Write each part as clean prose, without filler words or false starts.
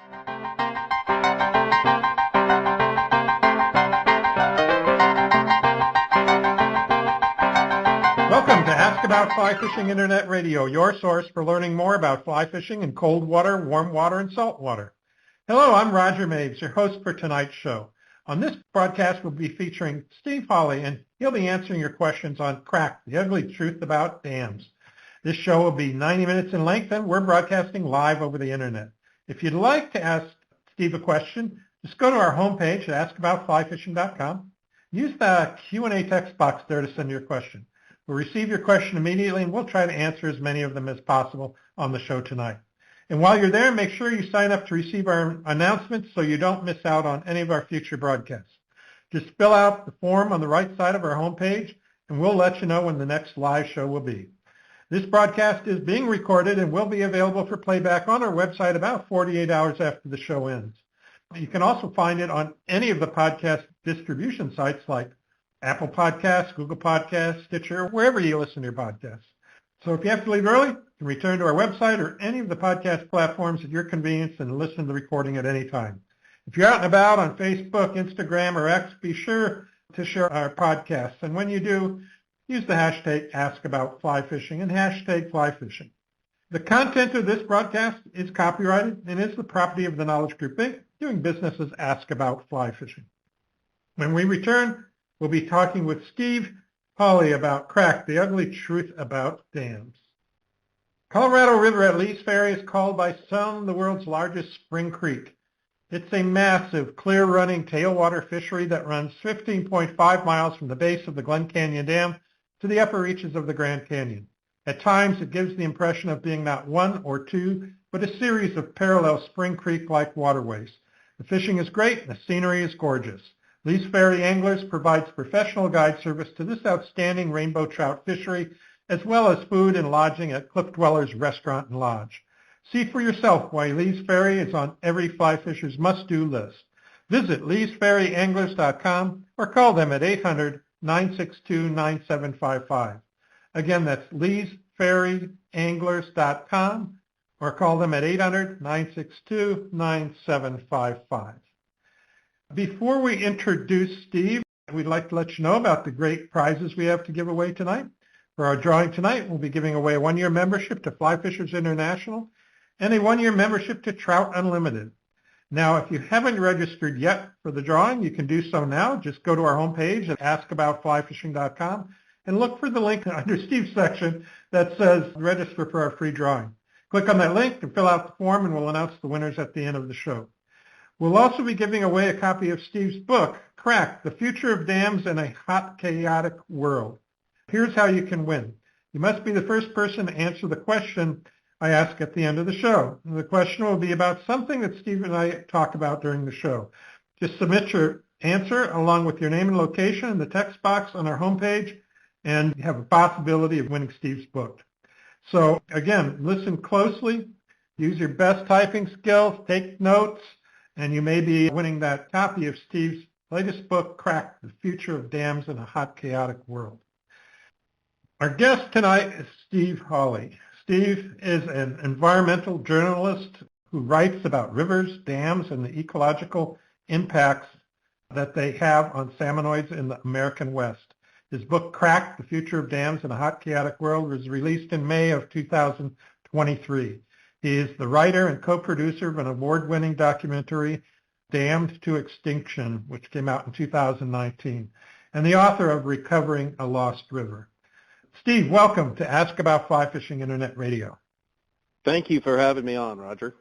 Welcome to Ask About Fly Fishing Internet Radio, your source for learning more about fly fishing in cold water, warm water, and salt water. Hello, I'm Roger Mabes, your host for tonight's show. On this broadcast, we'll be featuring Steve Hawley, and he'll be answering your questions on Crack, the Ugly Truth About Dams. This show will be 90 minutes in length, and we're broadcasting live over the Internet. If you'd like to ask Steve a question, just go to our homepage at askaboutflyfishing.com. Use the Q&A text box there to send your question. We'll receive your question immediately, and we'll try to answer as many of them as possible on the show tonight. And while you're there, make sure you sign up to receive our announcements so you don't miss out on any of our future broadcasts. Just fill out the form on the right side of our homepage, and we'll let you know when the next live show will be. This broadcast is being recorded and will be available for playback on our website about 48 hours after the show ends. You can also find it on any of the podcast distribution sites like Apple Podcasts, Google Podcasts, Stitcher, wherever you listen to your podcasts. So if you have to leave early, you can return to our website or any of the podcast platforms at your convenience and listen to the recording at any time. If you're out and about on Facebook, Instagram, or X, be sure to share our podcasts. And when you do, use the hashtag AskAboutFlyFishing and hashtag FlyFishing. The content of this broadcast is copyrighted and is the property of the Knowledge Group, Inc., doing business as Ask About Fly Fishing. When we return, we'll be talking with Steve Hawley about Crack, the Ugly Truth About Dams. Colorado River at Lee's Ferry is called by some the world's largest spring creek. It's a massive, clear-running tailwater fishery that runs 15.5 miles from the base of the Glen Canyon Dam to the upper reaches of the Grand Canyon. At times, it gives the impression of being not one or two, but a series of parallel spring creek-like waterways. The fishing is great, and the scenery is gorgeous. Lee's Ferry Anglers provides professional guide service to this outstanding rainbow trout fishery, as well as food and lodging at Cliff Dwellers Restaurant and Lodge. See for yourself why Lee's Ferry is on every fly fisher's must-do list. Visit leesferryanglers.com or call them at 800-962-9755. Again, that's leesferryanglers.com or call them at 800-962-9755. Before we introduce Steve, we'd like to let you know about the great prizes we have to give away tonight. For our drawing tonight, we'll be giving away a one-year membership to Fly Fishers International and a one-year membership to Trout Unlimited. Now, if you haven't registered yet for the drawing, you can do so now. Just go to our homepage at askaboutflyfishing.com and look for the link under Steve's section that says register for our free drawing. Click on that link and fill out the form, and we'll announce the winners at the end of the show. We'll also be giving away a copy of Steve's book, Crack, The Future of Dams in a Hot, Chaotic World. Here's how you can win. You must be the first person to answer the question I ask at the end of the show. And the question will be about something that Steve and I talk about during the show. Just submit your answer along with your name and location in the text box on our homepage, and you have a possibility of winning Steve's book. So again, listen closely, use your best typing skills, take notes, and you may be winning that copy of Steve's latest book, Crack, The Future of Dams in a Hot, Chaotic World. Our guest tonight is Steve Hawley. Steve is an environmental journalist who writes about rivers, dams, and the ecological impacts that they have on salmonoids in the American West. His book, Crack, The Future of Dams in a Hot, Chaotic World, was released in May of 2023. He is the writer and co-producer of an award-winning documentary, Dammed to Extinction, which came out in 2019, and the author of Recovering a Lost River. Steve, welcome to Ask About Fly Fishing Internet Radio. Thank you for having me on, Roger.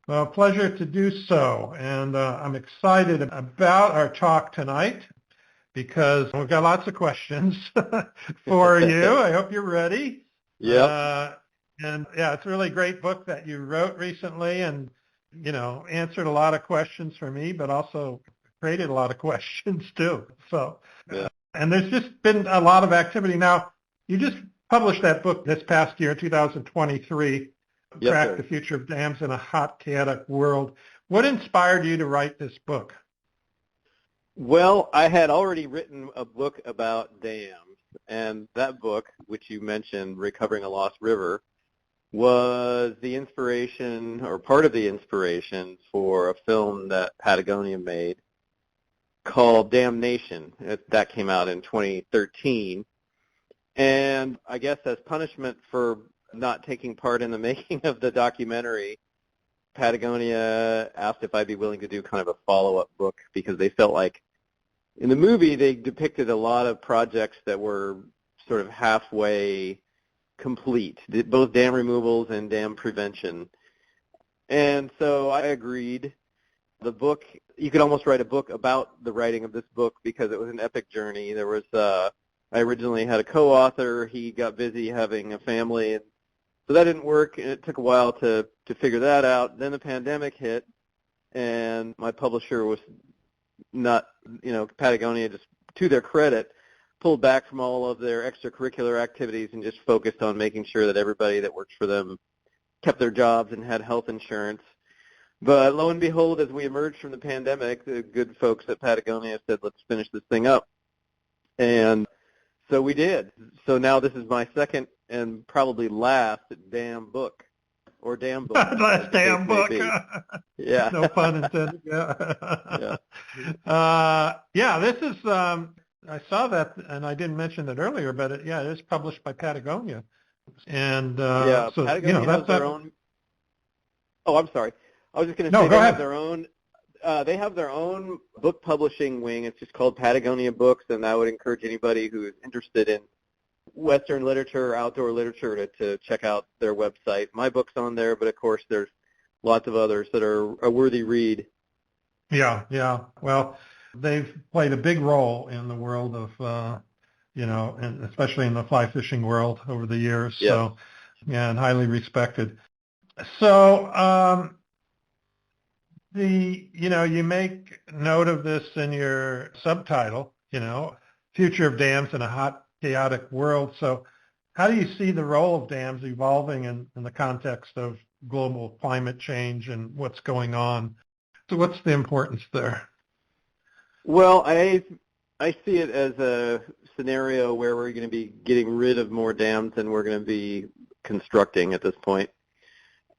Well, pleasure to do so, and I'm excited about our talk tonight because we've got lots of questions for you. I hope you're ready. Yeah. And yeah, it's a really great book that you wrote recently and, you know, answered a lot of questions for me, but also created a lot of questions too. So, yeah. And there's just been a lot of activity. Now, you just published that book this past year, 2023, yes, Crack, sir. The Future of Dams in a Hot, Chaotic World. What inspired you to write this book? Well, I had already written a book about dams, and that book, which you mentioned, Recovering a Lost River, was the inspiration, or part of the inspiration, for a film that Patagonia made called Damnation. That came out in 2013. And I guess as punishment for not taking part in the making of the documentary, Patagonia asked if I'd be willing to do kind of a follow-up book, because they felt like in the movie they depicted a lot of projects that were sort of halfway complete, both dam removals and dam prevention. And so I agreed. The book, you could almost write a book about the writing of this book, because it was an epic journey. There was, I originally had a co-author. He got busy having a family, and so that didn't work, and it took a while to figure that out. Then the pandemic hit, and my publisher was not, Patagonia, just to their credit, pulled back from all of their extracurricular activities and just focused on making sure that everybody that worked for them kept their jobs and had health insurance. But lo and behold, as we emerged from the pandemic, the good folks at Patagonia said, let's finish this thing up. And so we did. So now this is my second and probably last damn book, or damn book. Last damn book. Yeah. No pun intended. Yeah. This is, I saw that, and I didn't mention it earlier, but it is published by Patagonia. And Patagonia has their own. Oh, I'm sorry. I was just going to say have their own. They have their own book publishing wing. It's just called Patagonia Books, and I would encourage anybody who is interested in Western literature or outdoor literature to check out their website. My book's on there, but of course there's lots of others that are a worthy read. Yeah. Well, they've played a big role in the world of, and especially in the fly fishing world over the years. Yes. So, and highly respected. So, you make note of this in your subtitle, Future of Dams in a Hot, Chaotic World. So how do you see the role of dams evolving in the context of global climate change and what's going on? So what's the importance there? Well, I see it as a scenario where we're going to be getting rid of more dams than we're going to be constructing at this point.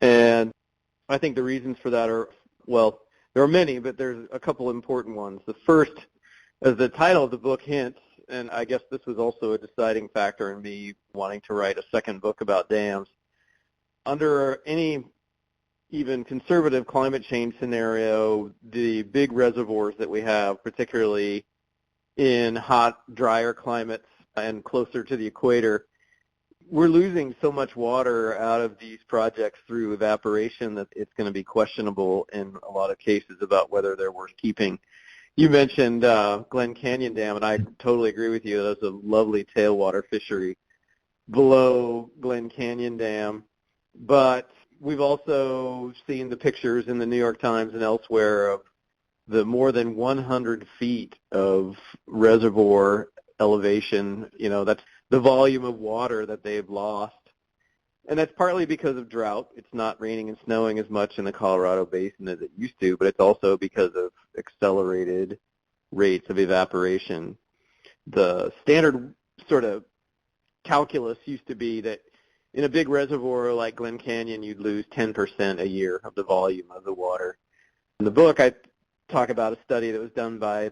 And I think the reasons for that are, well, there are many, but there's a couple important ones. The first, as the title of the book hints, and I guess this was also a deciding factor in me wanting to write a second book about dams, under any even conservative climate change scenario, the big reservoirs that we have, particularly in hot, drier climates and closer to the equator, we're losing so much water out of these projects through evaporation that it's going to be questionable in a lot of cases about whether they're worth keeping. You mentioned Glen Canyon Dam, and I totally agree with you. There's a lovely tailwater fishery below Glen Canyon Dam. But we've also seen the pictures in the New York Times and elsewhere of the more than 100 feet of reservoir elevation. That's the volume of water that they've lost. And that's partly because of drought. It's not raining and snowing as much in the Colorado Basin as it used to, but it's also because of accelerated rates of evaporation. The standard sort of calculus used to be that in a big reservoir like Glen Canyon, you'd lose 10% a year of the volume of the water. In the book, I talk about a study that was done by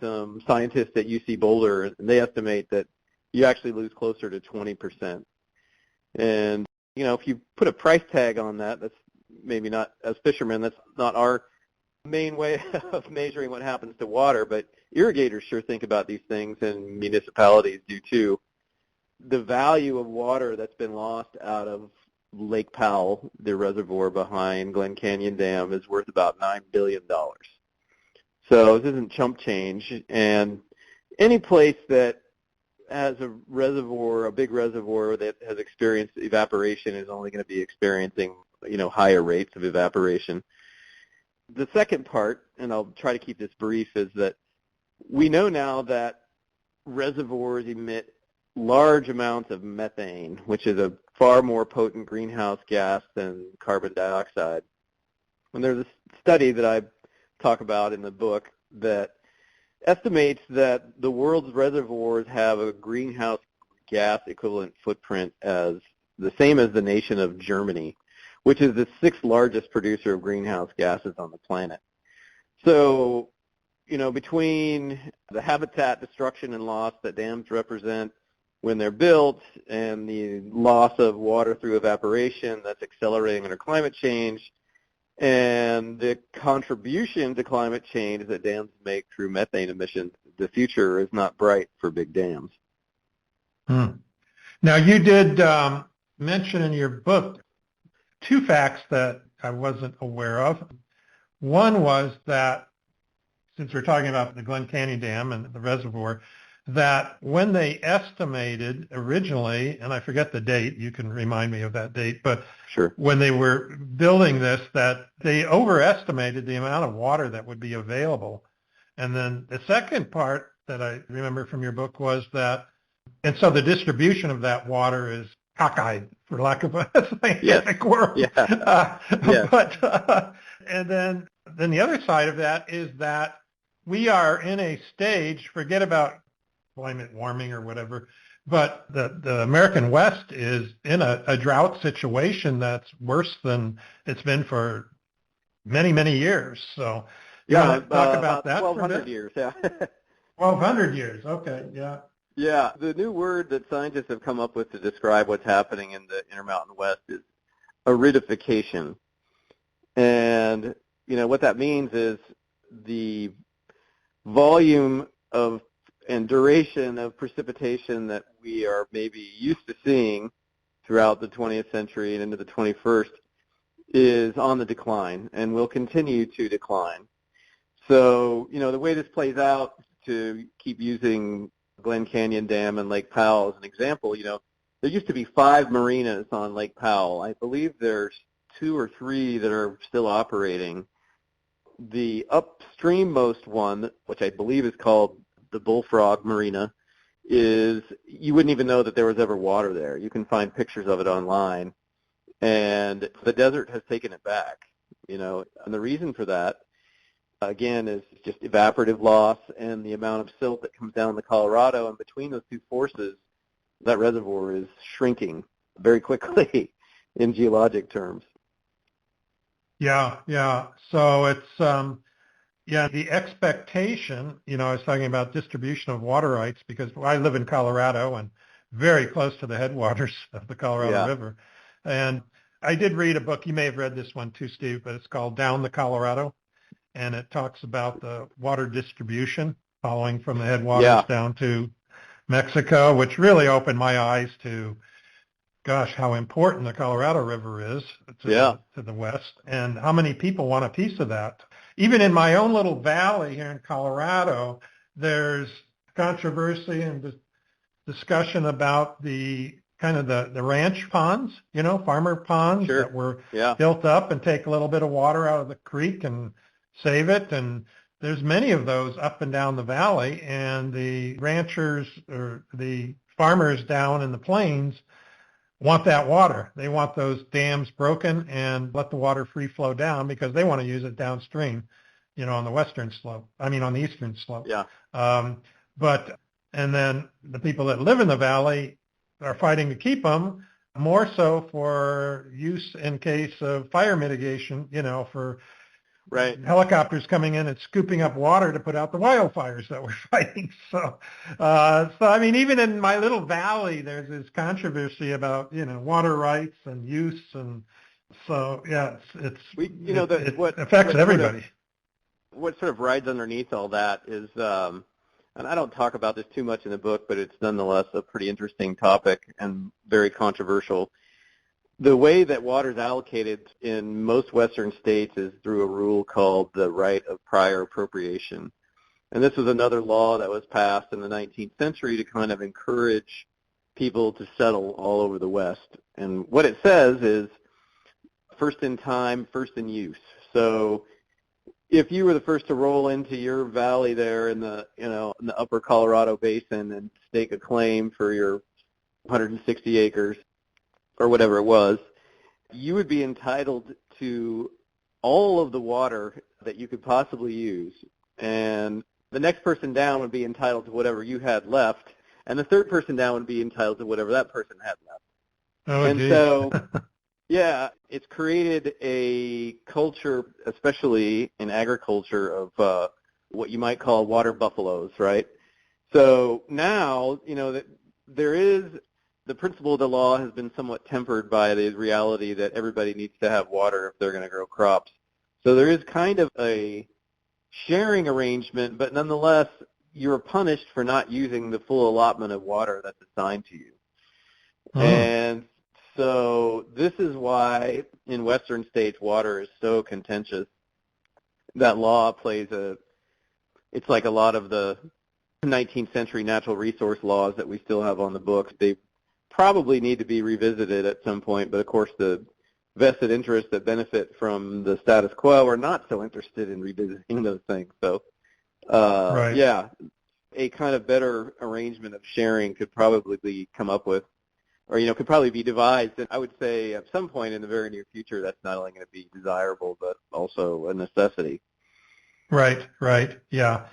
some scientists at UC Boulder, and they estimate that you actually lose closer to 20%. And, if you put a price tag on that, that's maybe not, as fishermen, that's not our main way of measuring what happens to water, but irrigators sure think about these things, and municipalities do too. The value of water that's been lost out of Lake Powell, the reservoir behind Glen Canyon Dam, is worth about $9 billion. So this isn't chump change, and any place that has a reservoir, a big reservoir that has experienced evaporation is only going to be experiencing, higher rates of evaporation. The second part, and I'll try to keep this brief, is that we know now that reservoirs emit large amounts of methane, which is a far more potent greenhouse gas than carbon dioxide. And there's a study that I talk about in the book that estimates that the world's reservoirs have a greenhouse gas equivalent footprint as the same as the nation of Germany, which is the sixth largest producer of greenhouse gases on the planet. So, between the habitat destruction and loss that dams represent when they're built and the loss of water through evaporation that's accelerating under climate change, and the contribution to climate change that dams make through methane emissions, the future is not bright for big dams. Now, you did mention in your book two facts that I wasn't aware of. One was that, since we're talking about the Glen Canyon Dam and the reservoir, that when they estimated originally, and I forget the date, you can remind me of that date, but sure, when they were building this, that they overestimated the amount of water that would be available. And then the second part that I remember from your book was that, and so the distribution of that water is cockeyed, for lack of a scientific word. Yeah. But and then the other side of that is that we are in a stage, forget about climate warming or whatever, but the American West is in a drought situation that's worse than it's been for many, many years. So you want to talk about that? 1,200 years, yeah. 1,200 years, okay, yeah. Yeah, the new word that scientists have come up with to describe what's happening in the Intermountain West is aridification. And, what that means is the volume of and duration of precipitation that we are maybe used to seeing throughout the 20th century and into the 21st is on the decline and will continue to decline. So, the way this plays out, to keep using Glen Canyon Dam and Lake Powell as an example, there used to be 5 marinas on Lake Powell. I believe there's 2 or 3 that are still operating. The upstreammost one, which I believe is called the Bullfrog Marina, is you wouldn't even know that there was ever water there. You can find pictures of it online. And the desert has taken it back, and the reason for that, again, is just evaporative loss and the amount of silt that comes down the Colorado. And between those two forces, that reservoir is shrinking very quickly in geologic terms. Yeah. So it's, the expectation, I was talking about distribution of water rights because I live in Colorado and very close to the headwaters of the Colorado River. And I did read a book, you may have read this one too, Steve, but it's called Down the Colorado. And it talks about the water distribution following from the headwaters down to Mexico, which really opened my eyes to, gosh, how important the Colorado River is to the west and how many people want a piece of that. Even in my own little valley here in Colorado, there's controversy and discussion about the kind of the ranch ponds, farmer ponds that were built up and take a little bit of water out of the creek and save it. And there's many of those up and down the valley, and the ranchers or the farmers down in the plains want that water. They want those dams broken and let the water free flow down because they want to use it downstream, on the western slope. I mean, on the eastern slope. Yeah. And then the people that live in the valley are fighting to keep them, more so for use in case of fire mitigation, for helicopters coming in and scooping up water to put out the wildfires that we're fighting. So I mean, even in my little valley, there's this controversy about, water rights and use. And so, it affects everybody. What sort of rides underneath all that is, and I don't talk about this too much in the book, but it's nonetheless a pretty interesting topic and very controversial. The way that water is allocated in most Western states is through a rule called the right of prior appropriation. And this was another law that was passed in the 19th century to kind of encourage people to settle all over the West. And what it says is first in time, first in use. So if you were the first to roll into your valley there in the, in the upper Colorado basin and stake a claim for your 160 acres, or whatever it was, you would be entitled to all of the water that you could possibly use. And the next person down would be entitled to whatever you had left, and the third person down would be entitled to whatever that person had left. Oh, And geez. so, yeah, it's created a culture, especially in agriculture, of what you might call water buffaloes, right? So now, that there is the principle of the law has been somewhat tempered by the reality that everybody needs to have water if they're going to grow crops. So there is kind of a sharing arrangement, but nonetheless, you're punished for not using the full allotment of water that's assigned to you. Hmm. And so this is why in Western states water is so contentious. That law it's like a lot of the 19th century natural resource laws that we still have on the books. They probably need to be revisited at some point, but of course the vested interests that benefit from the status quo are not so interested in revisiting those things. So, Right. yeah, a kind of better arrangement of sharing could probably be come up with, or, could probably be devised. And I would say at some point in the very near future, that's not only going to be desirable, but also a necessity. Right. Right. Yeah.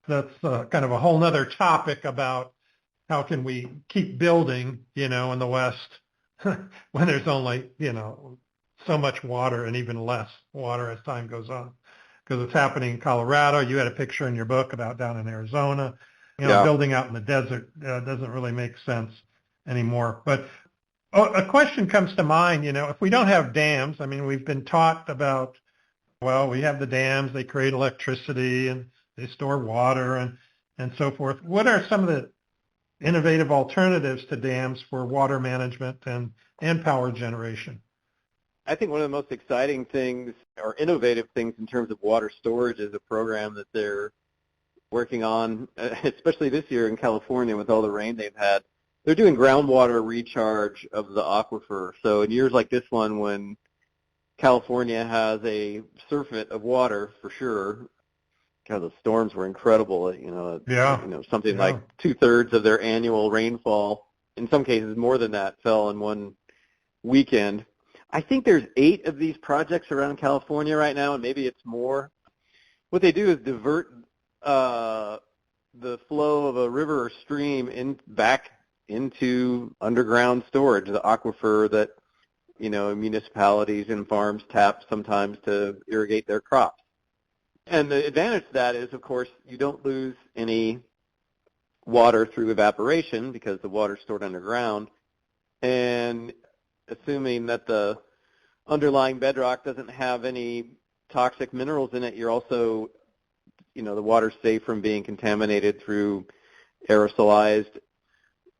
That's kind of a whole nother topic about how can we keep building, in the West when there's only, so much water and even less water as time goes on. Because it's happening in Colorado. You had a picture in your book about down in Arizona. Yeah. Building out in the desert doesn't really make sense anymore. But a question comes to mind, if we don't have dams, I mean, we've been taught about, well, we have the dams, they create electricity and they store water and so forth. What are some of the innovative alternatives to dams for water management and power generation? I think one of the most exciting things or innovative things in terms of water storage is a program that they're working on, especially this year in California with all the rain they've had. They're doing groundwater recharge of the aquifer. So in years like this one, when California has a surfeit of water for sure, because the storms were incredible. Yeah. Something Yeah. like 2/3 of their annual rainfall, in some cases more than that, fell in one weekend. I think there's 8 of these projects around California right now, and maybe it's more. What they do is divert the flow of a river or stream back into underground storage, the aquifer that municipalities and farms tap sometimes to irrigate their crops. And the advantage to that is, of course, you don't lose any water through evaporation because the water is stored underground. And assuming that the underlying bedrock doesn't have any toxic minerals in it, you're also, the water's safe from being contaminated through aerosolized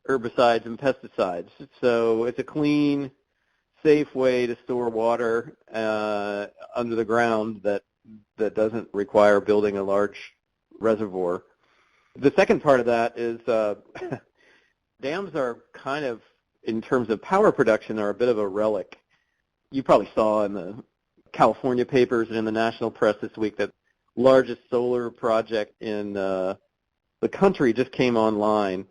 herbicides and pesticides. So it's a clean, safe way to store water under the ground that doesn't require building a large reservoir. The second part of that is dams are kind of, in terms of power production, are a bit of a relic. You probably saw in the California papers and in the national press this week that largest solar project in the country just came online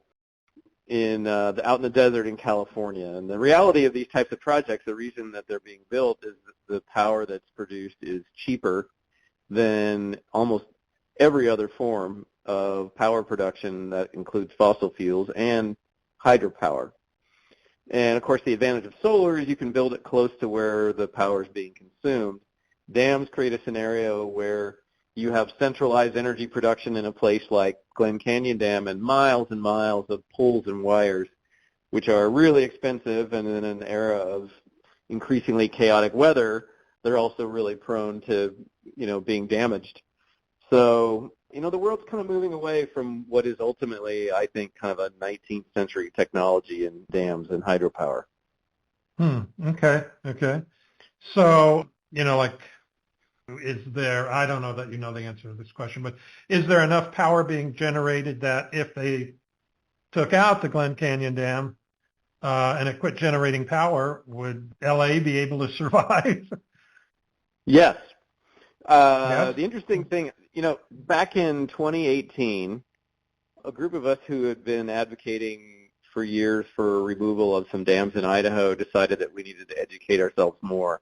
out in the desert in California. And the reality of these types of projects, the reason that they're being built is the power that's produced is cheaper than almost every other form of power production that includes fossil fuels and hydropower. And of course the advantage of solar is you can build it close to where the power is being consumed. Dams create a scenario where you have centralized energy production in a place like Glen Canyon Dam and miles of poles and wires, which are really expensive, and in an era of increasingly chaotic weather, they're also really prone to, being damaged. So, the world's kind of moving away from what is ultimately, I think, kind of a 19th century technology in dams and hydropower. Okay. So, is there, I don't know that you know the answer to this question, but is there enough power being generated that if they took out the Glen Canyon Dam and it quit generating power, would LA be able to survive? Yes. Yes. The interesting thing, back in 2018, a group of us who had been advocating for years for removal of some dams in Idaho decided that we needed to educate ourselves more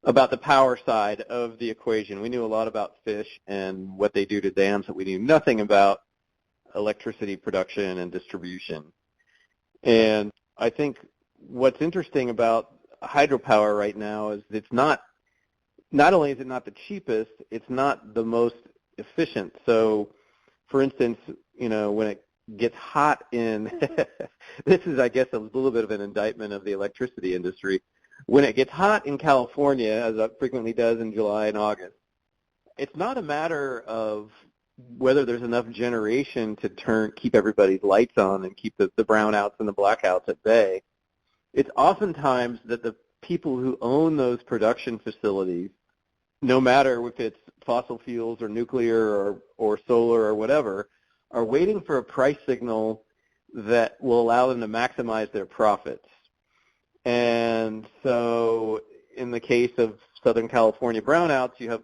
about the power side of the equation. We knew a lot about fish and what they do to dams, but we knew nothing about electricity production and distribution. And I think what's interesting about hydropower right now is it's not only is it not the cheapest, it's not the most efficient. So, for instance, when it gets hot in, this is, I guess, a little bit of an indictment of the electricity industry. When it gets hot in California, as it frequently does in July and August, it's not a matter of whether there's enough generation to keep everybody's lights on and keep the brownouts and the blackouts at bay. It's oftentimes that the people who own those production facilities, no matter if it's fossil fuels or nuclear or solar or whatever, are waiting for a price signal that will allow them to maximize their profits. And so in the case of Southern California brownouts, you have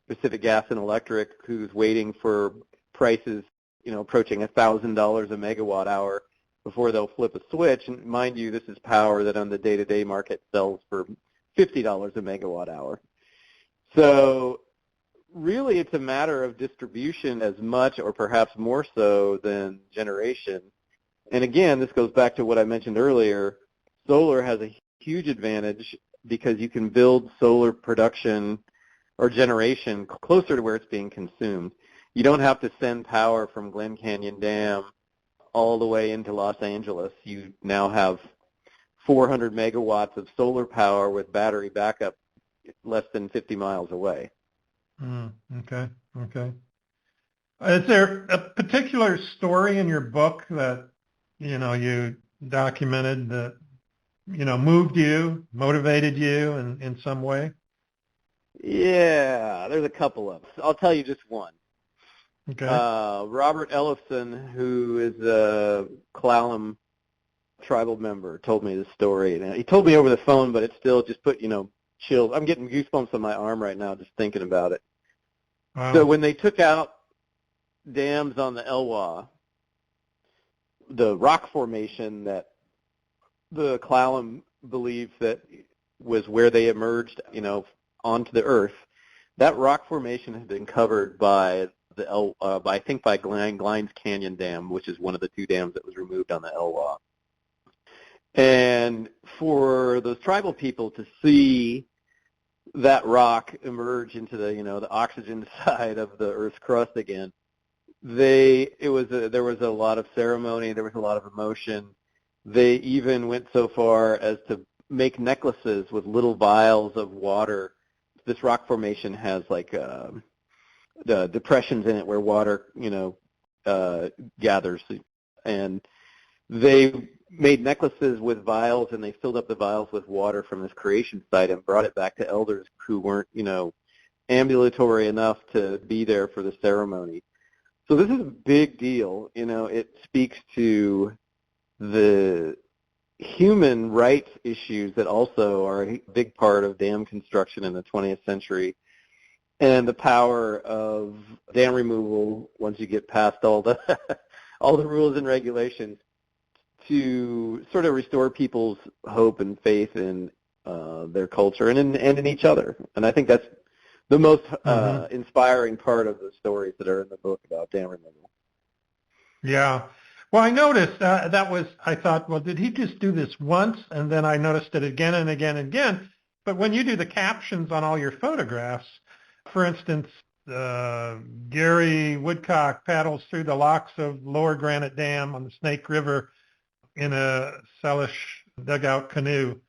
Pacific Gas and Electric who's waiting for prices, approaching $1,000 a megawatt hour before they'll flip a switch. And mind you, this is power that on the day-to-day market sells for $50 a megawatt hour. So really it's a matter of distribution as much or perhaps more so than generation. And again, this goes back to what I mentioned earlier. Solar has a huge advantage because you can build solar production or generation closer to where it's being consumed. You don't have to send power from Glen Canyon Dam all the way into Los Angeles. You now have 400 megawatts of solar power with battery backup less than 50 miles away. Okay. Is there a particular story in your book that, you documented that, moved you, motivated you in some way? Yeah, there's a couple of them. I'll tell you just one. Okay. Robert Ellison, who is a Klallam tribal member, told me this story. And he told me over the phone, but it still just put, chills. I'm getting goosebumps on my arm right now just thinking about it. Wow. So when they took out dams on the Elwha, the rock formation that the Klallam believed that was where they emerged, onto the earth, that rock formation had been covered by I think by Glines Canyon Dam, which is one of the two dams that was removed on the Elwha. And for those tribal people to see that rock emerge into the oxygen side of the Earth's crust again, there was a lot of ceremony, there was a lot of emotion. They even went so far as to make necklaces with little vials of water. This rock formation has the depressions in it where water, gathers, and they made necklaces with vials, and they filled up the vials with water from this creation site and brought it back to elders who weren't, ambulatory enough to be there for the ceremony. So this is a big deal. It speaks to the human rights issues that also are a big part of dam construction in the 20th century, and the power of dam removal once you get past all the all the rules and regulations to sort of restore people's hope and faith in their culture and in each other. And I think that's the most inspiring part of the stories that are in the book about dam removal. Yeah. Well, I noticed I thought, well, did he just do this once? And then I noticed it again and again and again. But when you do the captions on all your photographs, for instance, Gary Woodcock paddles through the locks of Lower Granite Dam on the Snake River in a Salish dugout canoe.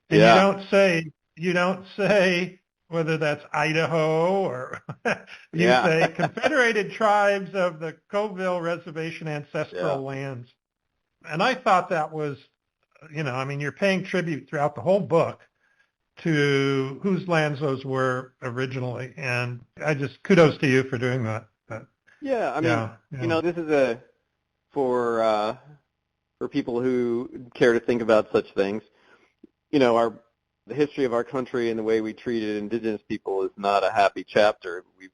And you don't say whether that's Idaho or you say Confederated Tribes of the Coville Reservation Ancestral Lands. And I thought that was, you're paying tribute throughout the whole book to whose lands those were originally. And I just kudos to you for doing that. This is for people who care to think about such things. The history of our country and the way we treated indigenous people is not a happy chapter. We've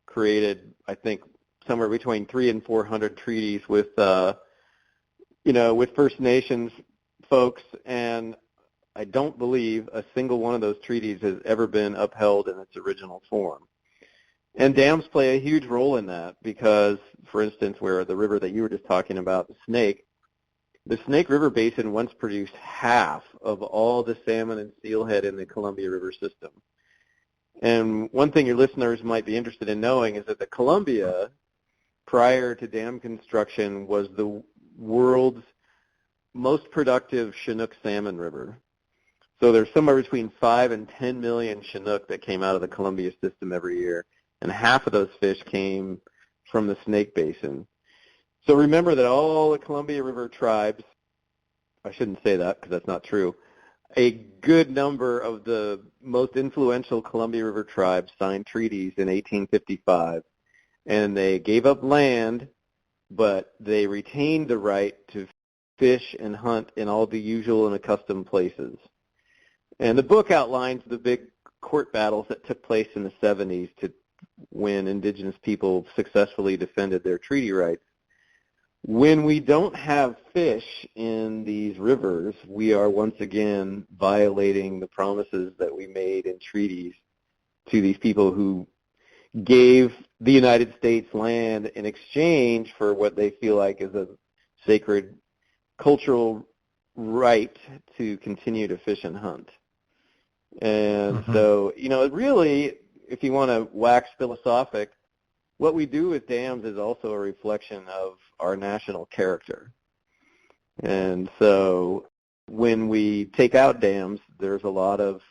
created, I think, somewhere between 300 and 400 treaties with, with First Nations folks, and I don't believe a single one of those treaties has ever been upheld in its original form. And dams play a huge role in that because, for instance, where the river that you were just talking about, the Snake, The Snake River Basin once produced half of all the salmon and steelhead in the Columbia River system. And one thing your listeners might be interested in knowing is that the Columbia, prior to dam construction, was the world's most productive Chinook salmon river. So there's somewhere between 5 and 10 million Chinook that came out of the Columbia system every year, and half of those fish came from the Snake Basin. So remember that all the Columbia River tribes, I shouldn't say that because that's not true, a good number of the most influential Columbia River tribes signed treaties in 1855, and they gave up land, but they retained the right to fish and hunt in all the usual and accustomed places. And the book outlines the big court battles that took place in the 70s to when indigenous people successfully defended their treaty rights. When we don't have fish in these rivers, we are once again violating the promises that we made in treaties to these people who gave the United States land in exchange for what they feel like is a sacred cultural right to continue to fish and hunt. And so, it really, if you want to wax philosophic, what we do with dams is also a reflection of our national character. And so when we take out dams, there's a lot of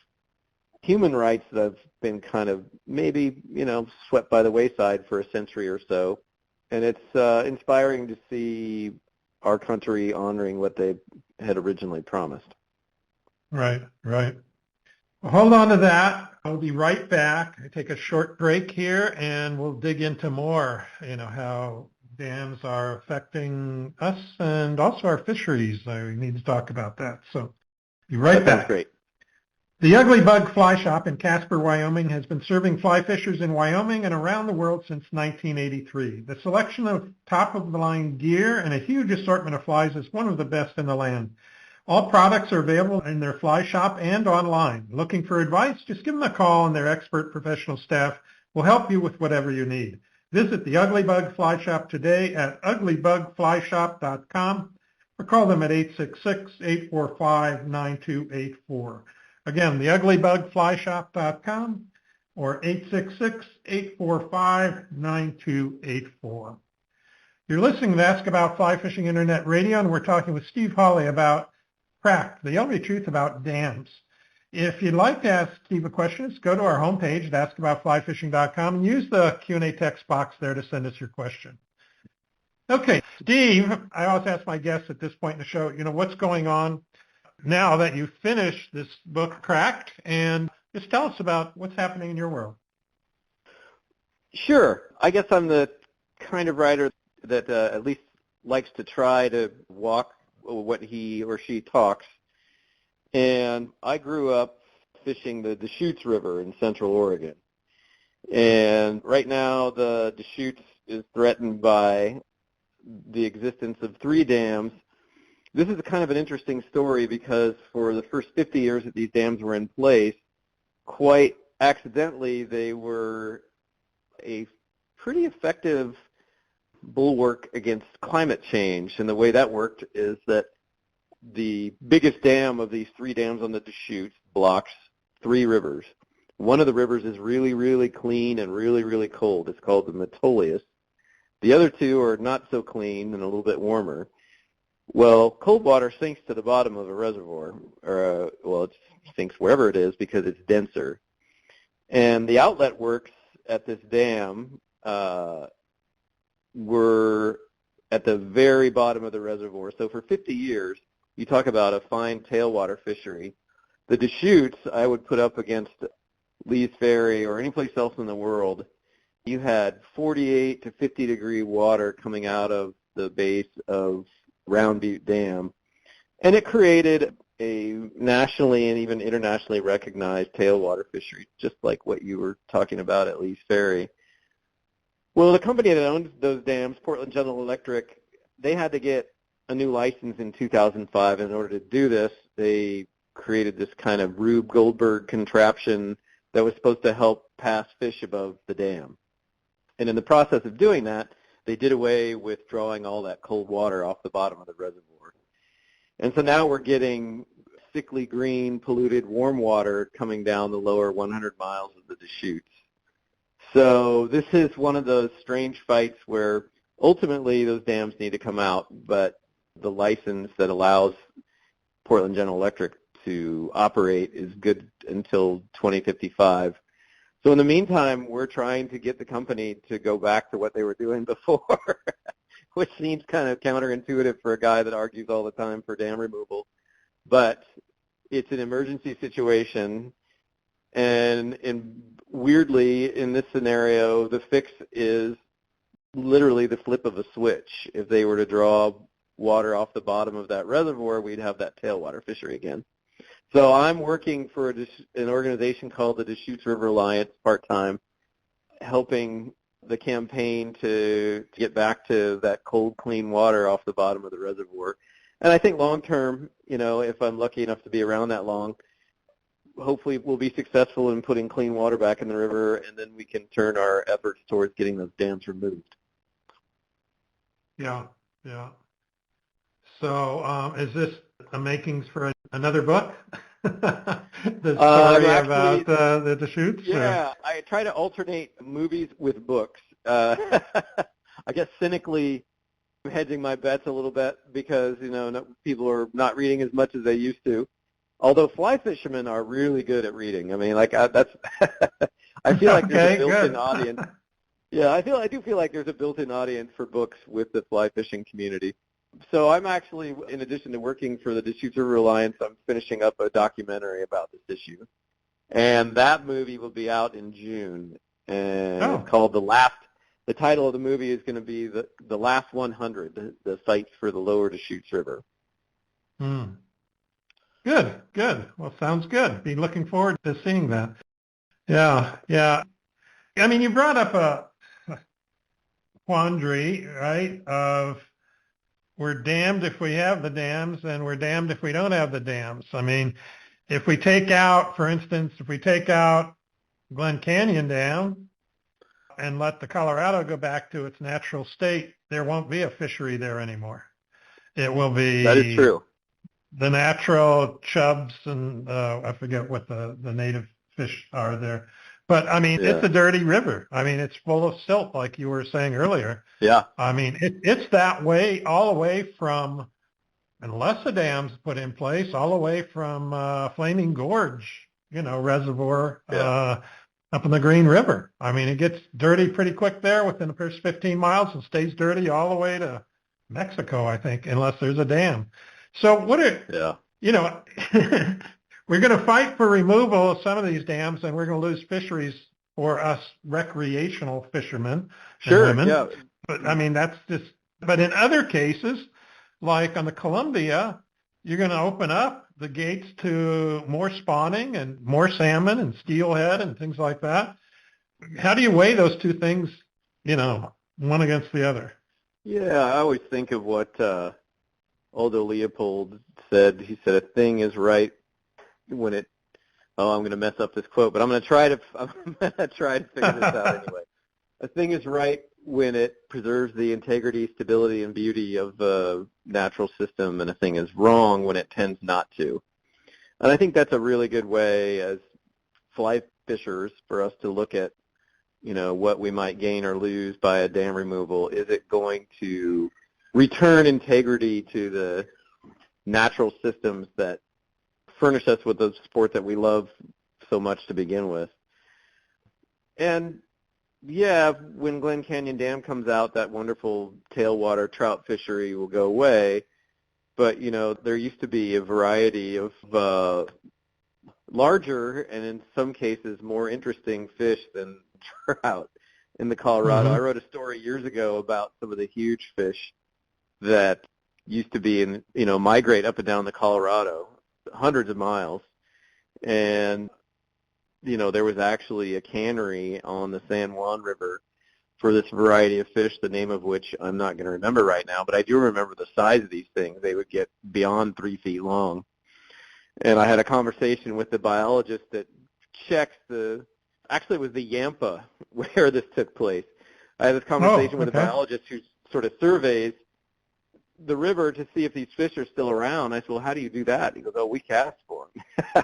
human rights that have been kind of maybe, swept by the wayside for a century or so. And it's inspiring to see our country honoring what they had originally promised. Right. Well, hold on to that. I'll be right back. I take a short break here, and we'll dig into more, how dams are affecting us and also our fisheries. I need to talk about that. So be right back. That's great. The Ugly Bug Fly Shop in Casper, Wyoming has been serving fly fishers in Wyoming and around the world since 1983. The selection of top-of-the-line gear and a huge assortment of flies is one of the best in the land. All products are available in their fly shop and online. Looking for advice? Just give them a call, and their expert professional staff will help you with whatever you need. Visit the Ugly Bug Fly Shop today at uglybugflyshop.com or call them at 866-845-9284. Again, the uglybugflyshop.com or 866-845-9284. You're listening to Ask About Fly Fishing Internet Radio, and we're talking with Steve Hawley about Cracked, the only truth about dams. If you'd like to ask Steve a question, just go to our homepage at askaboutflyfishing.com and use the Q&A text box there to send us your question. Okay, Steve, I always ask my guests at this point in the show, what's going on now that you've finished this book, Cracked, and just tell us about what's happening in your world. Sure. I guess I'm the kind of writer that at least likes to try to walk what he or she talks. And I grew up fishing the Deschutes River in Central Oregon. And right now the Deschutes is threatened by the existence of 3 dams. This is kind of an interesting story because for the first 50 years that these dams were in place, quite accidentally they were a pretty effective bulwark against climate change. And the way that worked is that the biggest dam of these 3 dams on the Deschutes blocks 3 rivers. One of the rivers is really, really clean and really, really cold. It's called the Metolius. The other 2 are not so clean and a little bit warmer. Well, cold water sinks to the bottom of a reservoir, or it sinks wherever it is because it's denser. And the outlet works at this dam were at the very bottom of the reservoir. So for 50 years, you talk about a fine tailwater fishery. The Deschutes, I would put up against Lee's Ferry or any place else in the world. You had 48 to 50 degree water coming out of the base of Round Butte Dam, and it created a nationally and even internationally recognized tailwater fishery, just like what you were talking about at Lee's Ferry. Well, the company that owns those dams, Portland General Electric, they had to get a new license in 2005. In order to do this, they created this kind of Rube Goldberg contraption that was supposed to help pass fish above the dam. And in the process of doing that, they did away with drawing all that cold water off the bottom of the reservoir. And so now we're getting sickly green, polluted warm water coming down the lower 100 miles of the Deschutes. So this is one of those strange fights where ultimately those dams need to come out, but the license that allows Portland General Electric to operate is good until 2055. So in the meantime, we're trying to get the company to go back to what they were doing before, which seems kind of counterintuitive for a guy that argues all the time for dam removal. But it's an emergency situation, and weirdly, in this scenario, the fix is literally the flip of a switch. If they were to draw water off the bottom of that reservoir, we'd have that tailwater fishery again. So I'm working for an organization called the Deschutes River Alliance part-time, helping the campaign to get back to that cold, clean water off the bottom of the reservoir. And I think long-term, if I'm lucky enough to be around that long, hopefully we'll be successful in putting clean water back in the river, and then we can turn our efforts towards getting those dams removed. Yeah, yeah. So is this a makings for another book? The story about the Deschutes? Yeah, or? I try to alternate movies with books. I guess cynically I'm hedging my bets a little bit because, people are not reading as much as they used to. Although fly fishermen are really good at reading. I mean, that's I feel like there's a built-in audience. Yeah, I do feel like there's a built-in audience for books with the fly fishing community. So I'm actually, in addition to working for the Deschutes River Alliance, I'm finishing up a documentary about this issue. And that movie will be out in June. And It's called the title of the movie is going to be The Last 100, the sites for the lower Deschutes River. Hmm. Good. Well, sounds good. Be looking forward to seeing that. Yeah. I mean, you brought up a quandary, right, of we're damned if we have the dams and we're damned if we don't have the dams. I mean, if we take out Glen Canyon Dam and let the Colorado go back to its natural state, there won't be a fishery there anymore. It will be... That is true. The natural chubs and I forget what the native fish are there. But, I mean, It's a dirty river. I mean, it's full of silt, like you were saying earlier. Yeah. I mean, it's that way all the way from, unless a dam's put in place, all the way from Flaming Gorge, reservoir up in the Green River. I mean, it gets dirty pretty quick there within the first 15 miles and stays dirty all the way to Mexico, I think, unless there's a dam. So we're going to fight for removal of some of these dams, and we're going to lose fisheries for us recreational fishermen and women. Yeah. But I mean, that's just. But in other cases, like on the Columbia, you're going to open up the gates to more spawning and more salmon and steelhead and things like that. How do you weigh those two things? One against the other. Yeah, I always think of what Aldo Leopold said. He said, "A thing is right when it." Oh, I'm going to mess up this quote, but I'm going to try to figure this out anyway. A thing is right when it preserves the integrity, stability, and beauty of the natural system, and a thing is wrong when it tends not to. And I think that's a really good way as fly fishers for us to look at, what we might gain or lose by a dam removal. Is it going to return integrity to the natural systems that furnish us with the sport that we love so much to begin with? And yeah, when Glen Canyon Dam comes out, that wonderful tailwater trout fishery will go away. But, there used to be a variety of larger and in some cases more interesting fish than trout in the Colorado. Mm-hmm. I wrote a story years ago about some of the huge fish that used to be migrate up and down the Colorado, hundreds of miles. And, there was actually a cannery on the San Juan River for this variety of fish, the name of which I'm not going to remember right now, but I do remember the size of these things. They would get beyond 3 feet long. And I had a conversation with the biologist that checks actually it was the Yampa where this took place. I had this conversation with a biologist who sort of surveys the river to see if these fish are still around. I said, well, how do you do that? He goes, oh, we cast for them.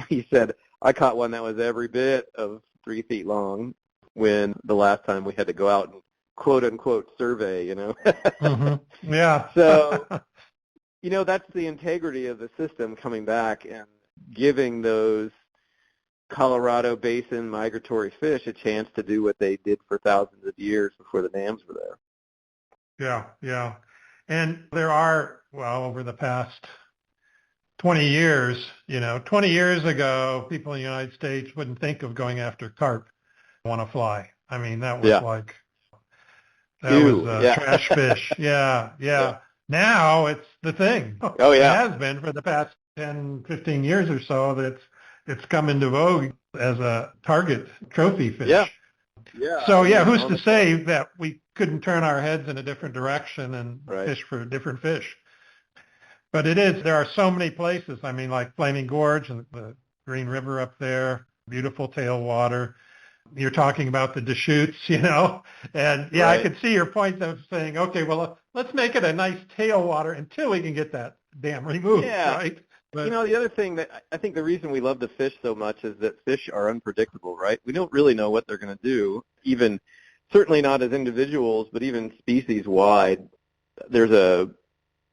He said, I caught one that was every bit of 3 feet long when the last time we had to go out and quote unquote survey, Mm-hmm. Yeah. So, that's the integrity of the system coming back and giving those Colorado Basin migratory fish a chance to do what they did for thousands of years before the dams were there. Yeah, yeah. And there are, well, over the past 20 years, 20 years ago, people in the United States wouldn't think of going after carp on a fly. I mean, that was that was trash fish. Yeah, yeah. Now it's the thing. Oh, yeah. It has been for the past 10, 15 years or so that it's come into vogue as a target trophy fish. Yeah. Yeah. So, who's to say that we couldn't turn our heads in a different direction and fish for different fish? But there are so many places. I mean, like Flaming Gorge and the Green River up there, beautiful tailwater. You're talking about the Deschutes, and I could see your point of saying, okay, well, let's make it a nice tailwater until we can get that dam removed, right? But, the other thing that I think the reason we love to fish so much is that fish are unpredictable, right? We don't really know what they're going to do, even certainly not as individuals, but even species-wide. There's a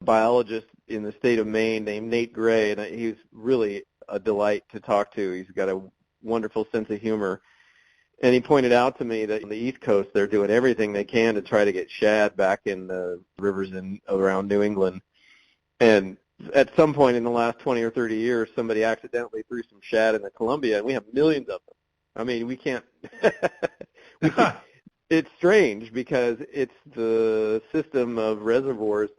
biologist in the state of Maine named Nate Gray, and he's really a delight to talk to. He's got a wonderful sense of humor. And he pointed out to me that on the East Coast, they're doing everything they can to try to get shad back in the rivers around New England. And at some point in the last 20 or 30 years, somebody accidentally threw some shad in the Columbia, and we have millions of them. I mean, we can't it's strange because it's the system of reservoirs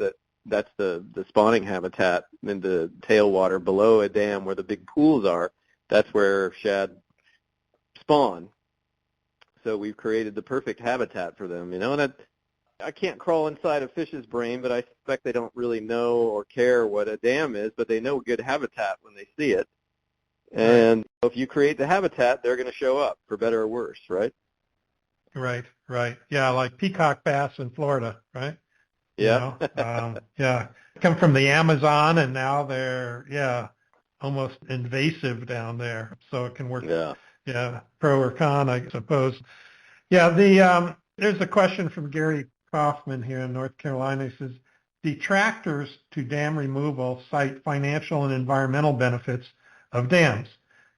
that's the spawning habitat in the tailwater below a dam where the big pools are. That's where shad spawn. So we've created the perfect habitat for them, and I can't crawl inside a fish's brain, but I suspect they don't really know or care what a dam is, but they know good habitat when they see it. And if you create the habitat, they're going to show up, for better or worse, right? Right. Yeah, like peacock bass in Florida, right? Yeah. Come from the Amazon, and now they're, almost invasive down there. So it can work, pro or con, I suppose. Yeah, there's a question from Gary Kaufman here in North Carolina. He says, detractors to dam removal cite financial and environmental benefits of dams.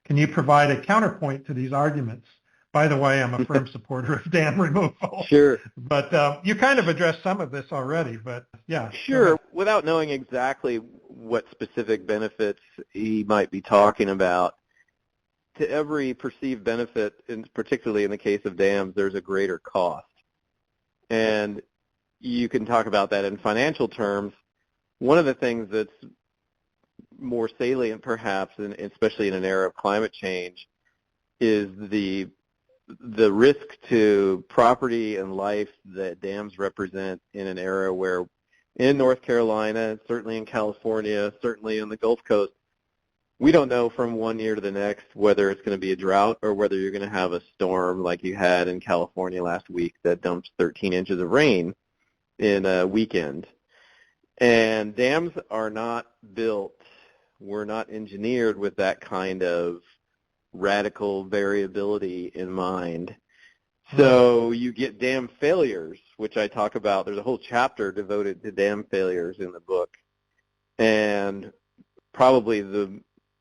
Can you provide a counterpoint to these arguments? By the way, I'm a firm supporter of dam removal. Sure. But you kind of addressed some of this already, but yeah. Sure. Without knowing exactly what specific benefits he might be talking about, to every perceived benefit, and particularly in the case of dams, there's a greater cost. And you can talk about that in financial terms. One of the things that's more salient, perhaps, and especially in an era of climate change, is the risk to property and life that dams represent in an era where in North Carolina, certainly in California, certainly on the Gulf Coast, we don't know from one year to the next whether it's going to be a drought or whether you're going to have a storm like you had in California last week that dumped 13 inches of rain in a weekend. And dams are not built, we're not engineered with that kind of radical variability in mind. So you get dam failures, which I talk about. There's a whole chapter devoted to dam failures in the book. And probably the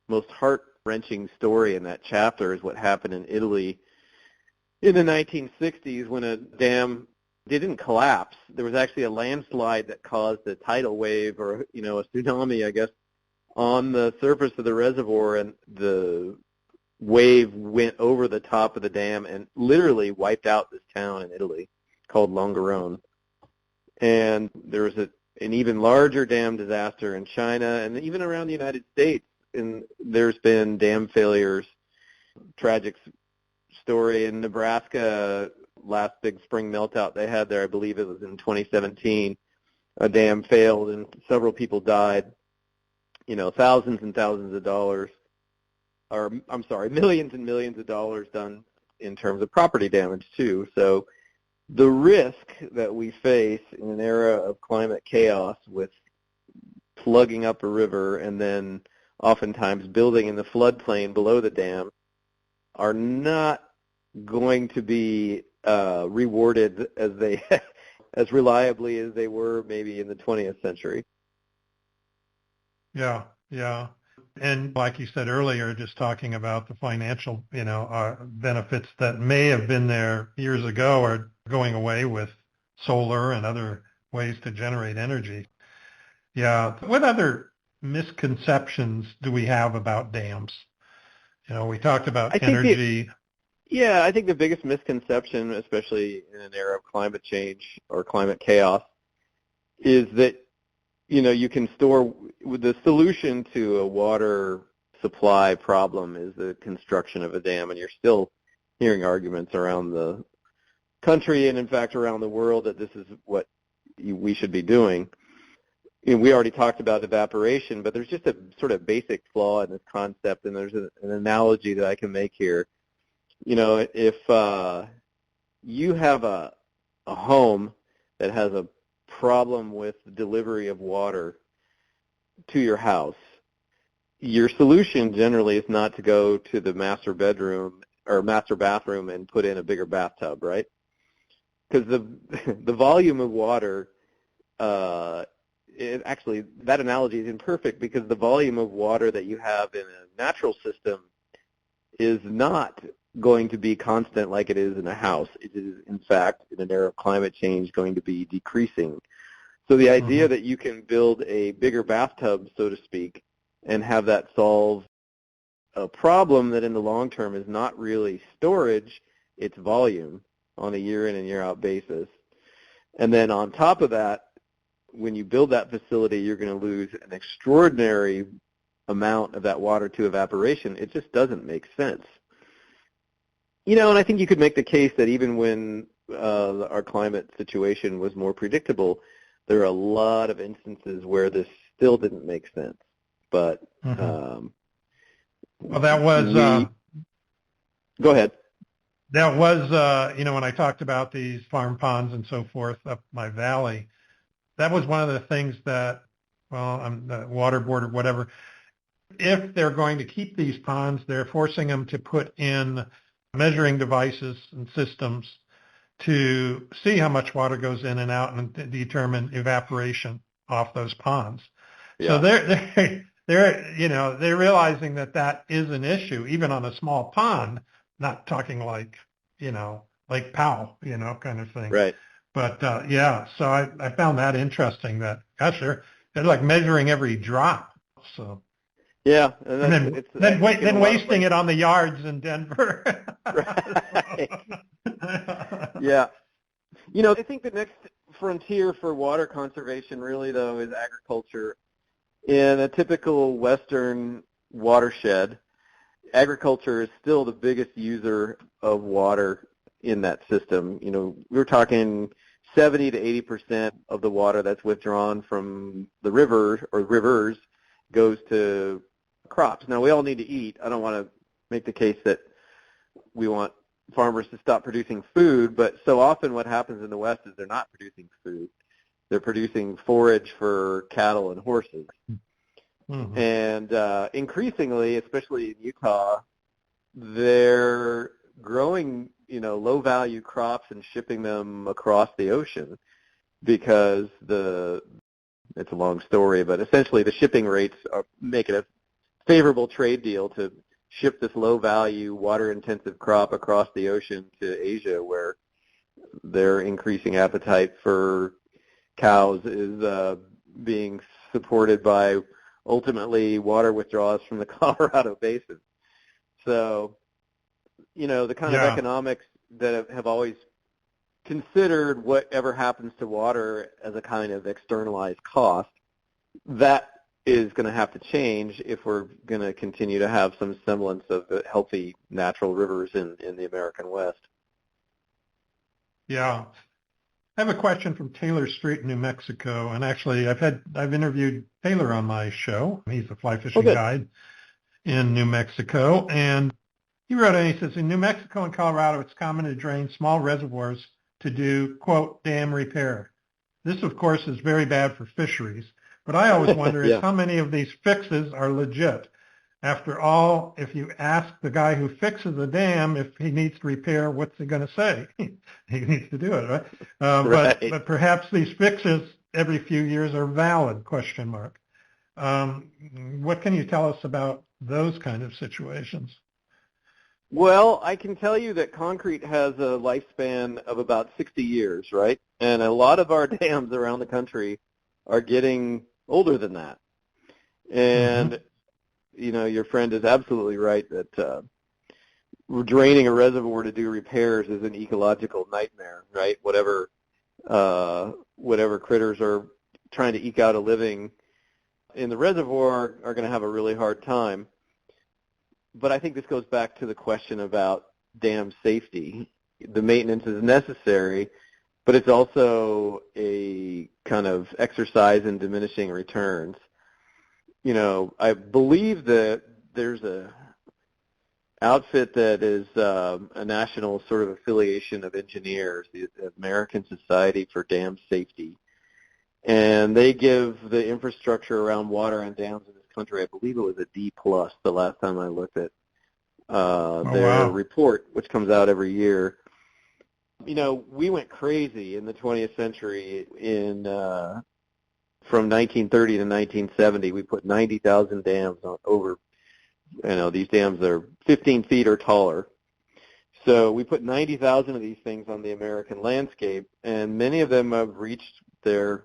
most heart-wrenching story in that chapter is what happened in Italy in the 1960s when a dam didn't collapse. There was actually a landslide that caused a tidal wave or, a tsunami, I guess, on the surface of the reservoir, and the wave went over the top of the dam and literally wiped out this town in Italy called Longarone. And there was an even larger dam disaster in China and even around the United States. And there's been dam failures. Tragic story in Nebraska, last big spring meltdown they had there, I believe it was in 2017. A dam failed and several people died. Thousands and thousands of dollars, millions and millions of dollars done in terms of property damage too. So The risk that we face in an era of climate chaos with plugging up a river and then oftentimes building in the floodplain below the dam are not going to be rewarded as they as reliably as they were maybe in the 20th century. Yeah, yeah. And like you said earlier, just talking about the financial, benefits that may have been there years ago are going away with solar and other ways to generate energy. Yeah. What other misconceptions do we have about dams? We talked about I think energy. I think the biggest misconception, especially in an era of climate change or climate chaos, is that you can store. The solution to a water supply problem is the construction of a dam, and you're still hearing arguments around the country and, in fact, around the world that this is what we should be doing. We already talked about evaporation, but there's just a sort of basic flaw in this concept, and there's an analogy that I can make here. If you have a home that has a problem with the delivery of water to your house, your solution generally is not to go to the master bedroom or master bathroom and put in a bigger bathtub, right? Because the volume of water, actually that analogy is imperfect because the volume of water that you have in a natural system is not going to be constant like it is in a house. It is, in fact, in an era of climate change, going to be decreasing. So the idea that you can build a bigger bathtub, so to speak, and have that solve a problem that in the long term is not really storage, it's volume on a year in and year out basis. And then on top of that, when you build that facility, you're going to lose an extraordinary amount of that water to evaporation. It just doesn't make sense. And I think you could make the case that even when our climate situation was more predictable, there are a lot of instances where this still didn't make sense. But well, that was go ahead. That was when I talked about these farm ponds and so forth up my valley. That was one of the things that, I'm the water board or whatever. If they're going to keep these ponds, they're forcing them to put in measuring devices and systems to see how much water goes in and out and determine evaporation off those ponds. Yeah. So they're realizing that is an issue, even on a small pond, not talking like, Lake Powell, kind of thing. Right. But so I found that interesting that, gosh, they're like measuring every drop. So. Yeah, and then wasting it on the yards in Denver. Right. Yeah. I think the next frontier for water conservation really, though, is agriculture. In a typical Western watershed, agriculture is still the biggest user of water in that system. We're talking 70 to 80% of the water that's withdrawn from the river or rivers goes to crops. Now, we all need to eat. I don't want to make the case that we want farmers to stop producing food, but so often what happens in the West is they're not producing food. They're producing forage for cattle and horses. Mm-hmm. And increasingly, especially in Utah, they're growing, low-value crops and shipping them across the ocean because it's a long story, but essentially the shipping rates make it a favorable trade deal to ship this low-value, water-intensive crop across the ocean to Asia, where their increasing appetite for cows is being supported by ultimately water withdrawals from the Colorado Basin. So, the kind of economics that have always considered whatever happens to water as a kind of externalized cost, that is going to have to change if we're going to continue to have some semblance of healthy natural rivers in the American West. Yeah. I have a question from Taylor Street in New Mexico, and actually I've interviewed Taylor on my show. He's a fly fishing guide in New Mexico, and he wrote, and he says, in New Mexico and Colorado, it's common to drain small reservoirs to do, quote, dam repair. This, of course, is very bad for fisheries, but I always wonder is Yeah. how many of these fixes are legit. After all, if you ask the guy who fixes the dam if he needs to repair, what's he going to say? He needs to do it, right? Right. But perhaps these fixes every few years are valid, question mark. What can you tell us about those kind of situations? Well, I can tell you that concrete has a lifespan of about 60 years, right? And a lot of our dams around the country are getting older than that. And, you know, your friend is absolutely right that draining a reservoir to do repairs is an ecological nightmare, right? Whatever critters are trying to eke out a living in the reservoir are going to have a really hard time. But I think this goes back to the question about dam safety. The maintenance is necessary, but it's also a kind of exercise in diminishing returns. You know, I believe that there's a outfit that is a national sort of affiliation of engineers, the American Society for Dam Safety. And they give the infrastructure around water and dams in this country, I believe it was a D+ the last time I looked at their report, which comes out every year. You know, we went crazy in the 20th century from 1930 to 1970. We put 90,000 dams on over, you know, these dams are 15 feet or taller. So we put 90,000 of these things on the American landscape, and many of them have reached their,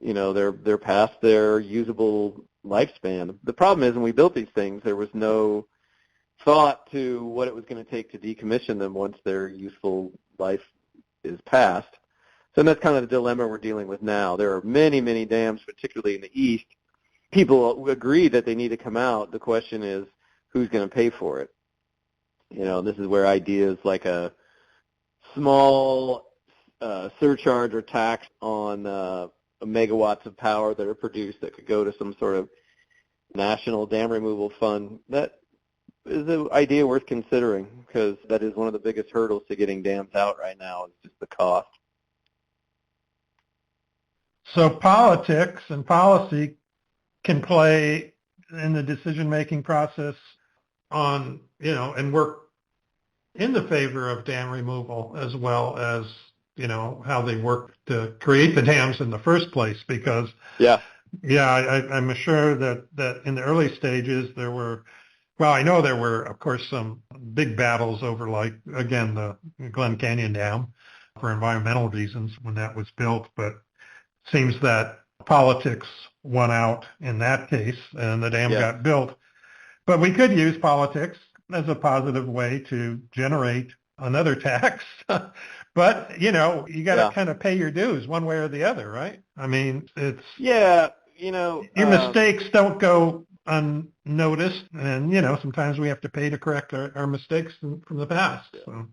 you know, they're past their usable lifespan. The problem is when we built these things, there was no thought to what it was going to take to decommission them once their useful life is past. So that's kind of the dilemma we're dealing with now. There are many, many dams, particularly in the east. People agree that they need to come out. The question is, who's going to pay for it? You know, this is where ideas like a small surcharge or tax on megawatts of power that are produced that could go to some sort of national dam removal fund, that is an idea worth considering, because that is one of the biggest hurdles to getting dams out right now is just the cost. So politics and policy can play in the decision-making process on, you know, and work in the favor of dam removal as well as, you know, how they work to create the dams in the first place. Because, I'm sure that in the early stages there were, well, I know there were, of course, some big battles over, like, again, the Glen Canyon Dam for environmental reasons when that was built, but it seems that politics won out in that case and the dam got built. But we could use politics as a positive way to generate another tax. But, you know, you got to kind of pay your dues one way or the other, right? I mean, it's... Yeah, you know... Your mistakes don't go unnoticed, and, you know, sometimes we have to pay to correct our mistakes from the past. So.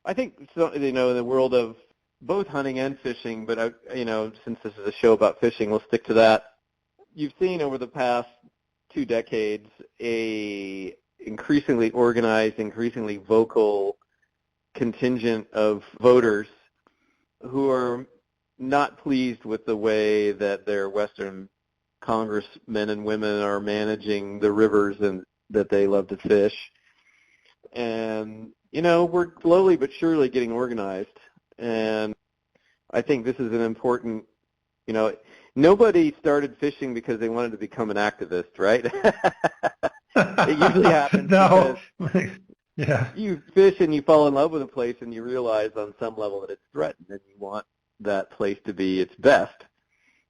I think, so, you know, in the world of both hunting and fishing, but, you know, since this is a show about fishing, we'll stick to that. You've seen over the past 2 decades a increasingly organized, increasingly vocal contingent of voters who are not pleased with the way that their Western congressmen and women are managing the rivers and that they love to fish. And, you know, we're slowly but surely getting organized. And I think this is an important, you know, nobody started fishing because they wanted to become an activist, right? It usually happens because you fish and you fall in love with a place and you realize on some level that it's threatened and you want that place to be its best.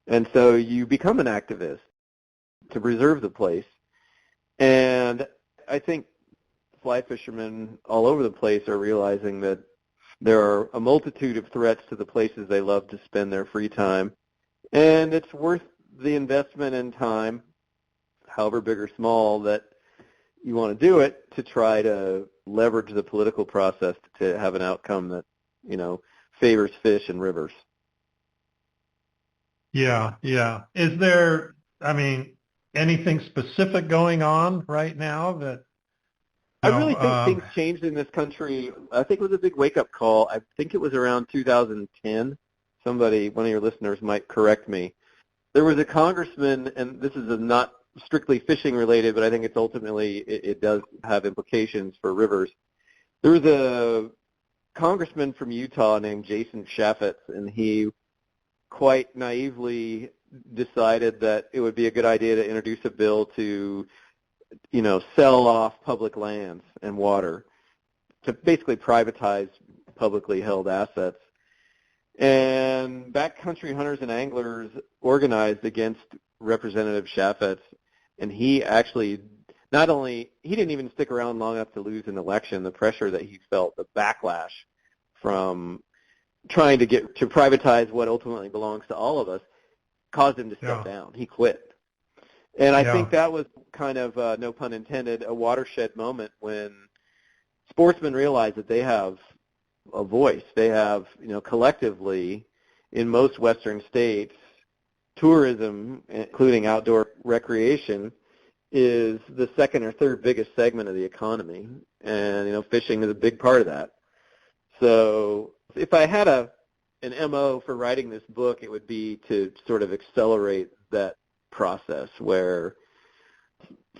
And so you become an activist to preserve the place. And I think fly fishermen all over the place are realizing that there are a multitude of threats to the places they love to spend their free time. And it's worth the investment in time, however big or small, that you want to do it to try to leverage the political process to have an outcome that, you know, favors fish and rivers. Yeah. Is there, I mean, anything specific going on right now that I really think things changed in this country. I think it was a big wake-up call. I think it was around 2010. Somebody, one of your listeners might correct me. There was a congressman, and this is not strictly fishing related, but I think it's ultimately, it does have implications for rivers. There was a congressman from Utah named Jason Chaffetz, and he quite naively decided that it would be a good idea to introduce a bill to, sell off public lands and water, to basically privatize publicly held assets. And backcountry hunters and anglers organized against Representative Chaffetz, and he actually he didn't even stick around long enough to lose an election. The pressure that he felt, the backlash from trying to privatize what ultimately belongs to all of us, caused him to step down. He quit. And I think that was kind of, no pun intended, a watershed moment when sportsmen realized that they have a voice. They have, collectively, in most Western states, tourism, including outdoor recreation, is the second or third biggest segment of the economy. And, fishing is a big part of that. So if I had an MO for writing this book, it would be to sort of accelerate that process where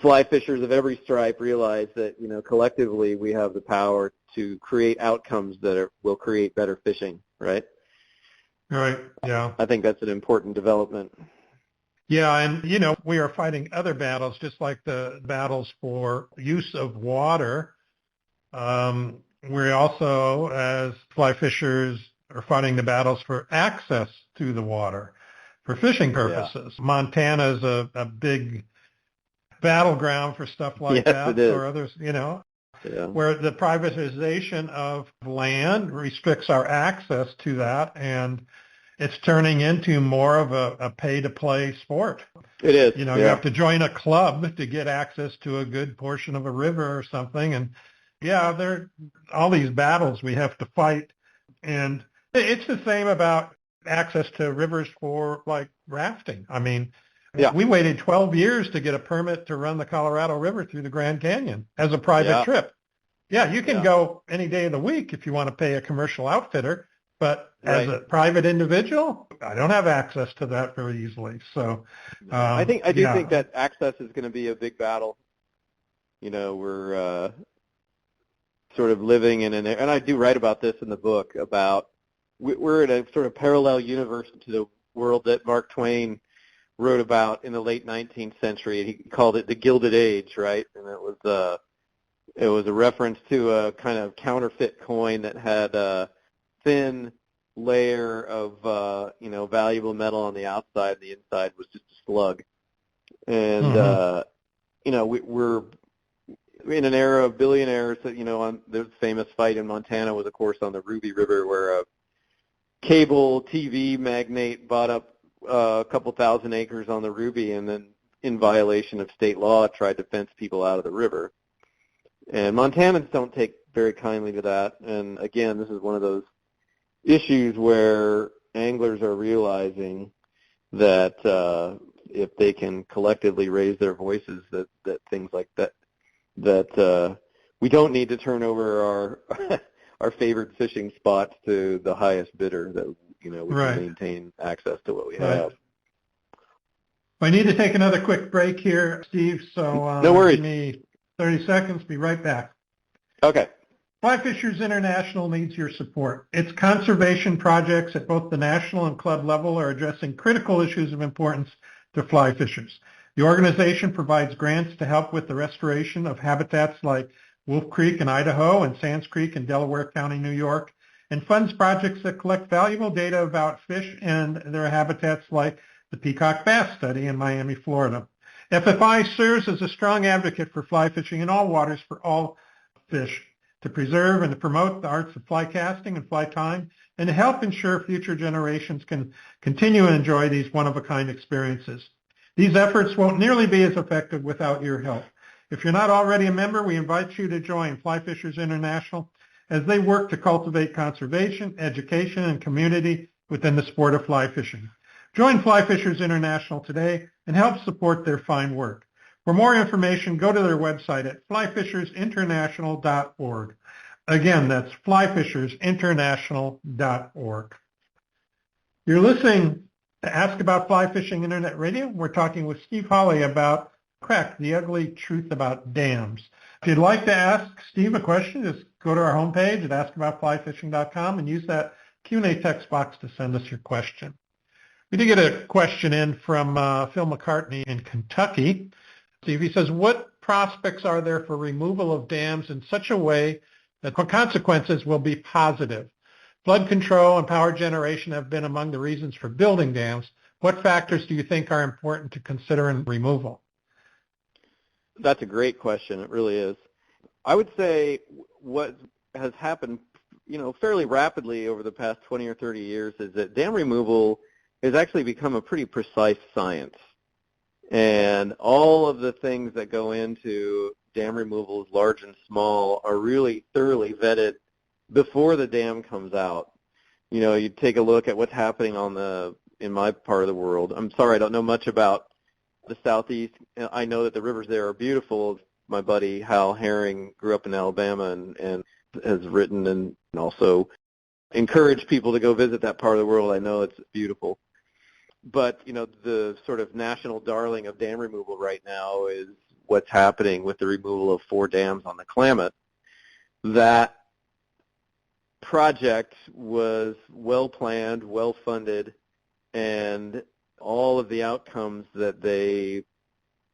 fly fishers of every stripe realize that, collectively we have the power to create outcomes that will create better fishing, right? Right, yeah. I think that's an important development. Yeah, and, we are fighting other battles, just like the battles for use of water. We also, as fly fishers, are fighting the battles for access to the water for fishing purposes. Yeah. Montana is a big battleground for stuff like that, or others, where the privatization of land restricts our access to that, and it's turning into more of a pay-to-play sport. It is. You have to join a club to get access to a good portion of a river or something, and there are all these battles we have to fight, and it's the same about access to rivers for, like, rafting. I mean, we waited 12 years to get a permit to run the Colorado River through the Grand Canyon as a private trip. Yeah, you can go any day of the week if you want to pay a commercial outfitter, but as a private individual, I don't have access to that very easily. So I do think that access is going to be a big battle. We're sort of living in and I do write about this in the book, about we're in a sort of parallel universe to the world that Mark Twain wrote about in the late 19th century. He called it the Gilded Age, right? And it was a reference to a kind of counterfeit coin that had a thin layer of valuable metal on the outside, and the inside was just a slug. And we're in an era of billionaires that, on the famous fight in Montana was, of course, on the Ruby River, where a cable TV magnate bought up a couple thousand acres on the Ruby, and then, in violation of state law, tried to fence people out of the river. And Montanans don't take very kindly to that. And again, this is one of those issues where anglers are realizing that if they can collectively raise their voices, that things like that we don't need to turn over our favorite fishing spots to the highest bidder, that we can maintain access to what we have. I need to take another quick break here, Steve, so no worries. Give me 30 seconds. Be right back. Okay. Fly Fishers International needs your support. Its conservation projects at both the national and club level are addressing critical issues of importance to fly fishers. The organization provides grants to help with the restoration of habitats like Wolf Creek in Idaho and Sands Creek in Delaware County, New York, and funds projects that collect valuable data about fish and their habitats like the Peacock Bass Study in Miami, Florida. FFI serves as a strong advocate for fly fishing in all waters for all fish, to preserve and to promote the arts of fly casting and fly tying, and to help ensure future generations can continue to enjoy these one-of-a-kind experiences. These efforts won't nearly be as effective without your help. If you're not already a member, we invite you to join Fly Fishers International as they work to cultivate conservation, education, and community within the sport of fly fishing. Join Fly Fishers International today and help support their fine work. For more information, go to their website at flyfishersinternational.org. Again, that's flyfishersinternational.org. You're listening to Ask About Fly Fishing Internet Radio. We're talking with Steve Hawley about Crack, the Ugly Truth About Dams. If you'd like to ask Steve a question, just go to our homepage at askaboutflyfishing.com and use that Q&A text box to send us your question. We did get a question in from Phil McCartney in Kentucky. Steve, he says, what prospects are there for removal of dams in such a way that the consequences will be positive? Flood control and power generation have been among the reasons for building dams. What factors do you think are important to consider in removal? That's a great question. It really is. I would say what has happened, fairly rapidly over the past 20 or 30 years is that dam removal has actually become a pretty precise science. And all of the things that go into dam removals, large and small, are really thoroughly vetted before the dam comes out. You take a look at what's happening in my part of the world. I'm sorry, I don't know much about the Southeast. I know that the rivers there are beautiful. My buddy Hal Herring grew up in Alabama and has written and also encouraged people to go visit that part of the world. I know it's beautiful. But, the sort of national darling of dam removal right now is what's happening with the removal of 4 dams on the Klamath. That project was well-planned, well-funded, and all of the outcomes that they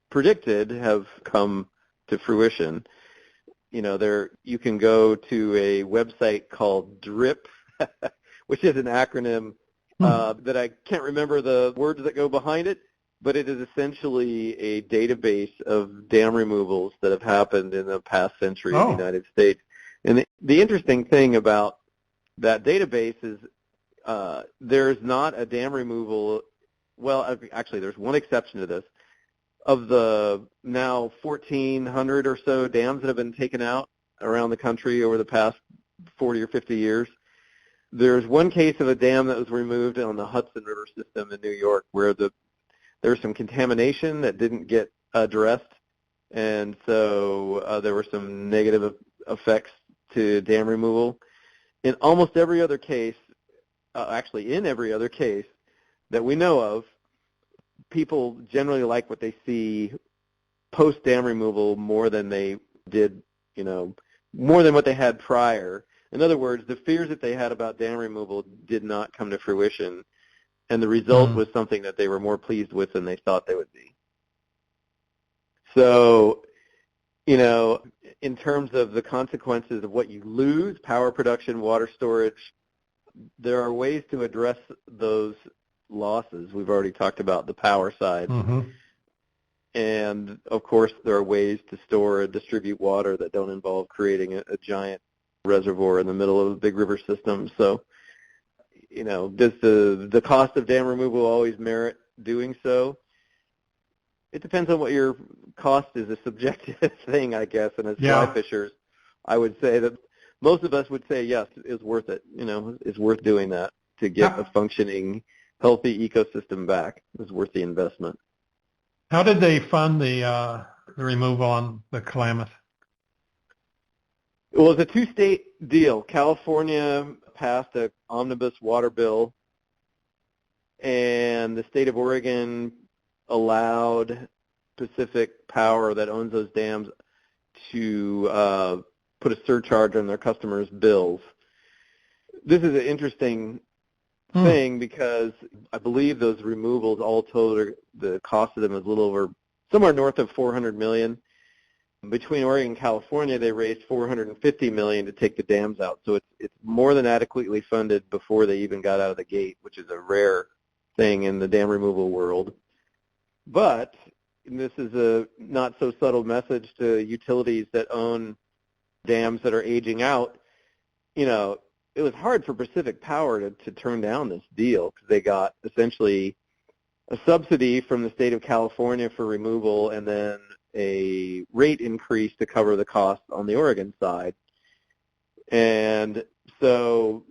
predicted have come to fruition. You can go to a website called DRIP, which is an acronym that I can't remember the words that go behind it, but it is essentially a database of dam removals that have happened in the past century in the United States. And the interesting thing about that database is there's not a dam removal, well, actually there's one exception to this. Of the now 1,400 or so dams that have been taken out around the country over the past 40 or 50 years, there's one case of a dam that was removed on the Hudson River system in New York where there was some contamination that didn't get addressed, and so there were some negative effects to dam removal. In almost every other case, actually in every other case that we know of, people generally like what they see post-dam removal more than they did, more than what they had prior. In other words, the fears that they had about dam removal did not come to fruition, and the result was something that they were more pleased with than they thought they would be. So, in terms of the consequences of what you lose, power production, water storage, there are ways to address those losses. We've already talked about the power side. Mm-hmm. And, of course, there are ways to store and distribute water that don't involve creating a giant reservoir in the middle of a big river system. So, does the cost of dam removal always merit doing so? It depends on what your cost is, a subjective thing, I guess. And as fly fishers, I would say that most of us would say, yes, it's worth it. It's worth doing that to get a functioning, healthy ecosystem back. It's worth the investment. How did they fund the removal on the Klamath? Well, it's a 2-state deal. California passed an omnibus water bill, and the state of Oregon allowed Pacific Power that owns those dams to put a surcharge on their customers' bills. This is an interesting thing because I believe those removals all told, the cost of them is a little over, somewhere north of $400 million. Between Oregon and California, they raised $450 million to take the dams out. So it's more than adequately funded before they even got out of the gate, which is a rare thing in the dam removal world. But this is a not so subtle message to utilities that own dams that are aging out. It was hard for Pacific Power to turn down this deal because they got essentially a subsidy from the state of California for removal and then a rate increase to cover the cost on the Oregon side. And so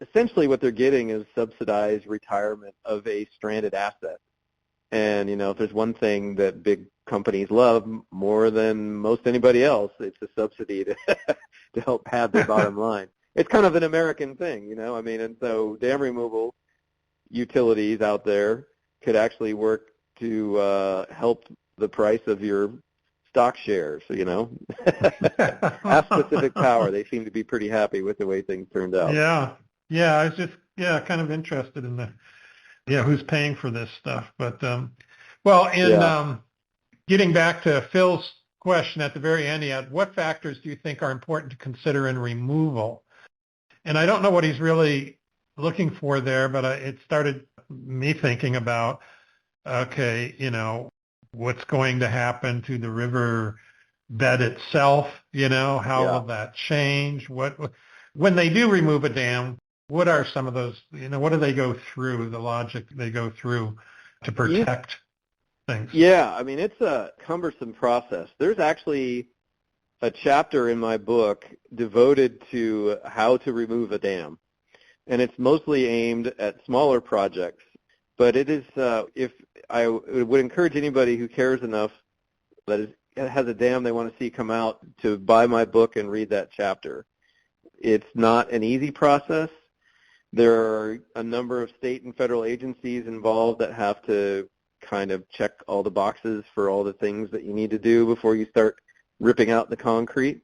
essentially what they're getting is subsidized retirement of a stranded asset. And, if there's one thing that big companies love more than most anybody else. It's a subsidy to to help pad their bottom line. It's kind of an American thing, I mean, and so dam removal utilities out there could actually work to help the price of your stock shares, Have specific power. They seem to be pretty happy with the way things turned out. Yeah. I was just kind of interested in who's paying for this stuff. But getting back to Phil's question at the very end, he had, what factors do you think are important to consider in removal? And I don't know what he's really looking for there, but it started me thinking about, okay, what's going to happen to the river bed itself? How will that change? When they do remove a dam, what are some of those, what do they go through, the logic they go through to protect things? Yeah, I mean, it's a cumbersome process. There's actually a chapter in my book devoted to how to remove a dam, and it's mostly aimed at smaller projects. But it is, if I would encourage anybody who cares enough that has a dam they want to see come out to buy my book and read that chapter. It's not an easy process. There are a number of state and federal agencies involved that have to kind of check all the boxes for all the things that you need to do before you start ripping out the concrete.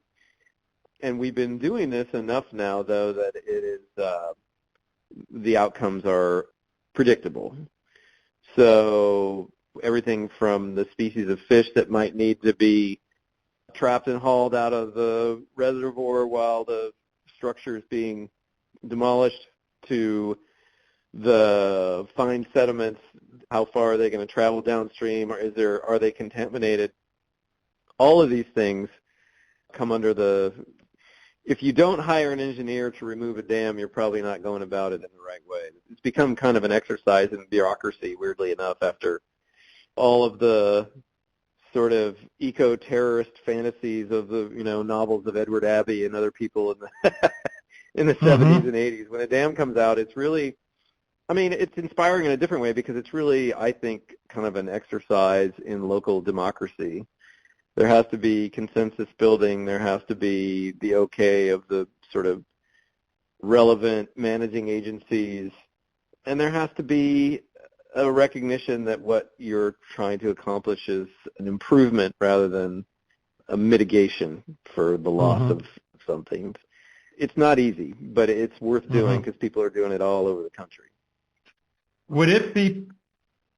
And we've been doing this enough now, though, that it is the outcomes are predictable. So everything from the species of fish that might need to be trapped and hauled out of the reservoir while the structure is being demolished, to the fine sediments, how far are they going to travel downstream, or are they contaminated? All of these things come under if you don't hire an engineer to remove a dam, you're probably not going about it in the right way. It's become kind of an exercise in bureaucracy, weirdly enough, after all of the sort of eco-terrorist fantasies of the novels of Edward Abbey and other people in the 70s and 80s. When a dam comes out, it's really, I mean, it's inspiring in a different way because it's really, I think, kind of an exercise in local democracy. There has to be consensus building. There has to be the okay of the sort of relevant managing agencies. And there has to be a recognition that what you're trying to accomplish is an improvement rather than a mitigation for the loss of something. It's not easy, but it's worth doing because people are doing it all over the country. Would it be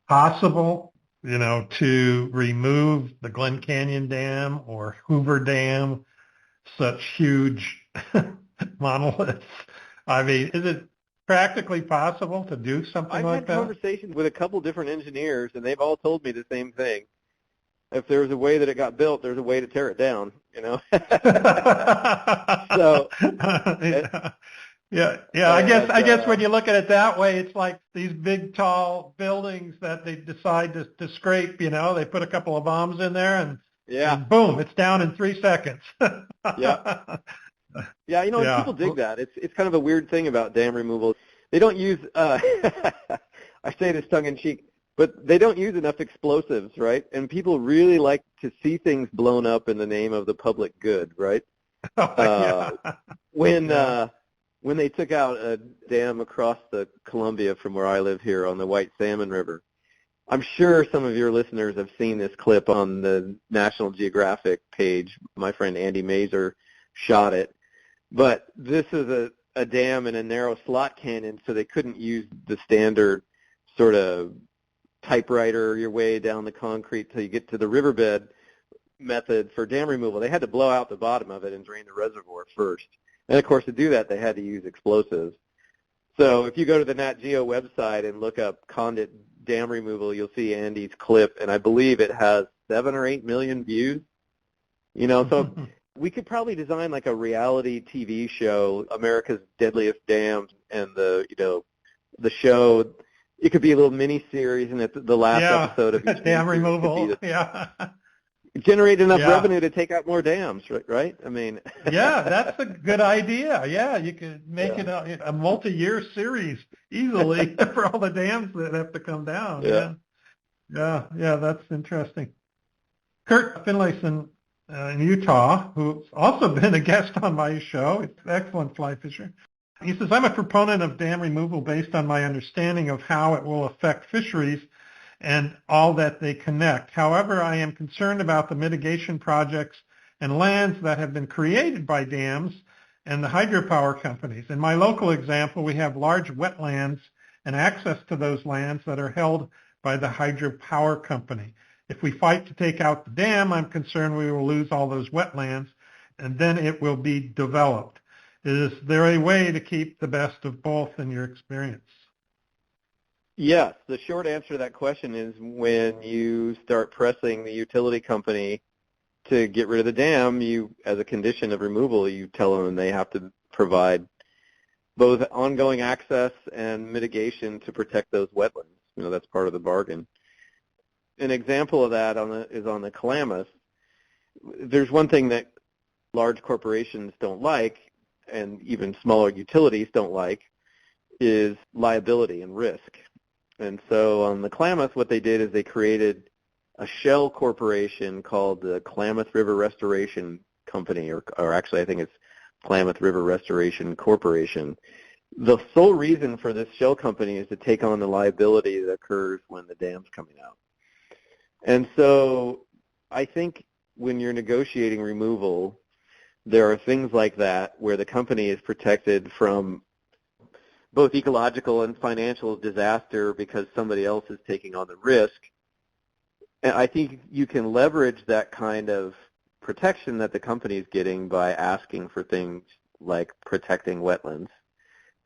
possible, to remove the Glen Canyon Dam or Hoover Dam, such huge monoliths? I mean, is it practically possible to do something like that? I've had conversations with a couple different engineers, and they've all told me the same thing. If there's a way that it got built, there's a way to tear it down, So, I guess when you look at it that way, it's like these big, tall buildings that they decide to scrape. They put a couple of bombs in there, and boom, it's down in 3 seconds. People dig that. It's kind of a weird thing about dam removal. They don't use. I say this tongue in cheek. But they don't use enough explosives, right? And people really like to see things blown up in the name of the public good, right? When they took out a dam across the Columbia from where I live here on the White Salmon River, I'm sure some of your listeners have seen this clip on the National Geographic page. My friend Andy Mazer shot it. But this is a dam in a narrow slot canyon, so they couldn't use the standard sort of typewriter your way down the concrete till you get to the riverbed method for dam removal. They had to blow out the bottom of it and drain the reservoir first. And, of course, to do that, they had to use explosives. So if you go to the Nat Geo website and look up Condit dam removal, you'll see Andy's clip, and I believe it has 7 or 8 million views. So we could probably design like a reality TV show, America's Deadliest Dams, and the show. It could be a little mini series, and at the last episode of each dam removal. Generate enough revenue to take out more dams, right? I mean, that's a good idea. Yeah, you could make it a multi-year series easily for all the dams that have to come down. Yeah, that's interesting. Kurt Finlayson in Utah, who's also been a guest on my show. He's an excellent fly fisher. He says, I'm a proponent of dam removal based on my understanding of how it will affect fisheries and all that they connect. However, I am concerned about the mitigation projects and lands that have been created by dams and the hydropower companies. In my local example, we have large wetlands and access to those lands that are held by the hydropower company. If we fight to take out the dam, I'm concerned we will lose all those wetlands and then it will be developed. Is there a way to keep the best of both in your experience? Yes, the short answer to that question is when you start pressing the utility company to get rid of the dam, you, as a condition of removal, you tell them they have to provide both ongoing access and mitigation to protect those wetlands. That's part of the bargain. An example of that is on the Klamath. There's one thing that large corporations don't like, and even smaller utilities don't like, is liability and risk. And so on the Klamath, what they did is they created a shell corporation called the Klamath River Restoration Company, or actually I think it's Klamath River Restoration Corporation. The sole reason for this shell company is to take on the liability that occurs when the dam's coming out. And so I think when you're negotiating removal, there are things like that where the company is protected from both ecological and financial disaster because somebody else is taking on the risk. And I think you can leverage that kind of protection that the company is getting by asking for things like protecting wetlands.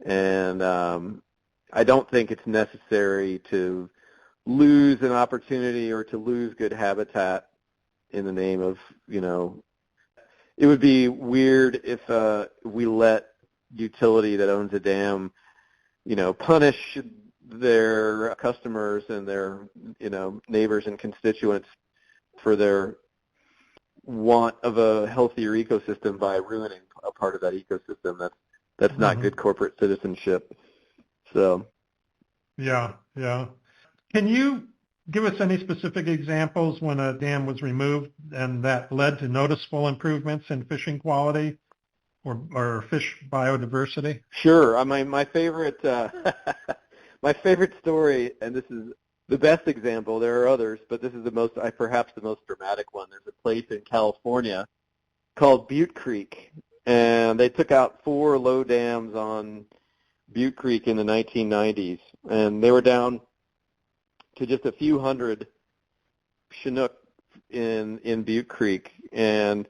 And I don't think it's necessary to lose an opportunity or to lose good habitat in the name of, it would be weird if we let utility that owns a dam, punish their customers and their, neighbors and constituents for their want of a healthier ecosystem by ruining a part of that ecosystem. That's not good corporate citizenship. So. Yeah. Can you give us any specific examples when a dam was removed and that led to noticeable improvements in fishing quality or fish biodiversity? Sure. My favorite my favorite story, and this is the best example. There are others, but this is perhaps the most dramatic one. There's a place in California called Butte Creek, and they took out 4 low dams on Butte Creek in the 1990s, and they were down to just a few hundred Chinook in Butte Creek. And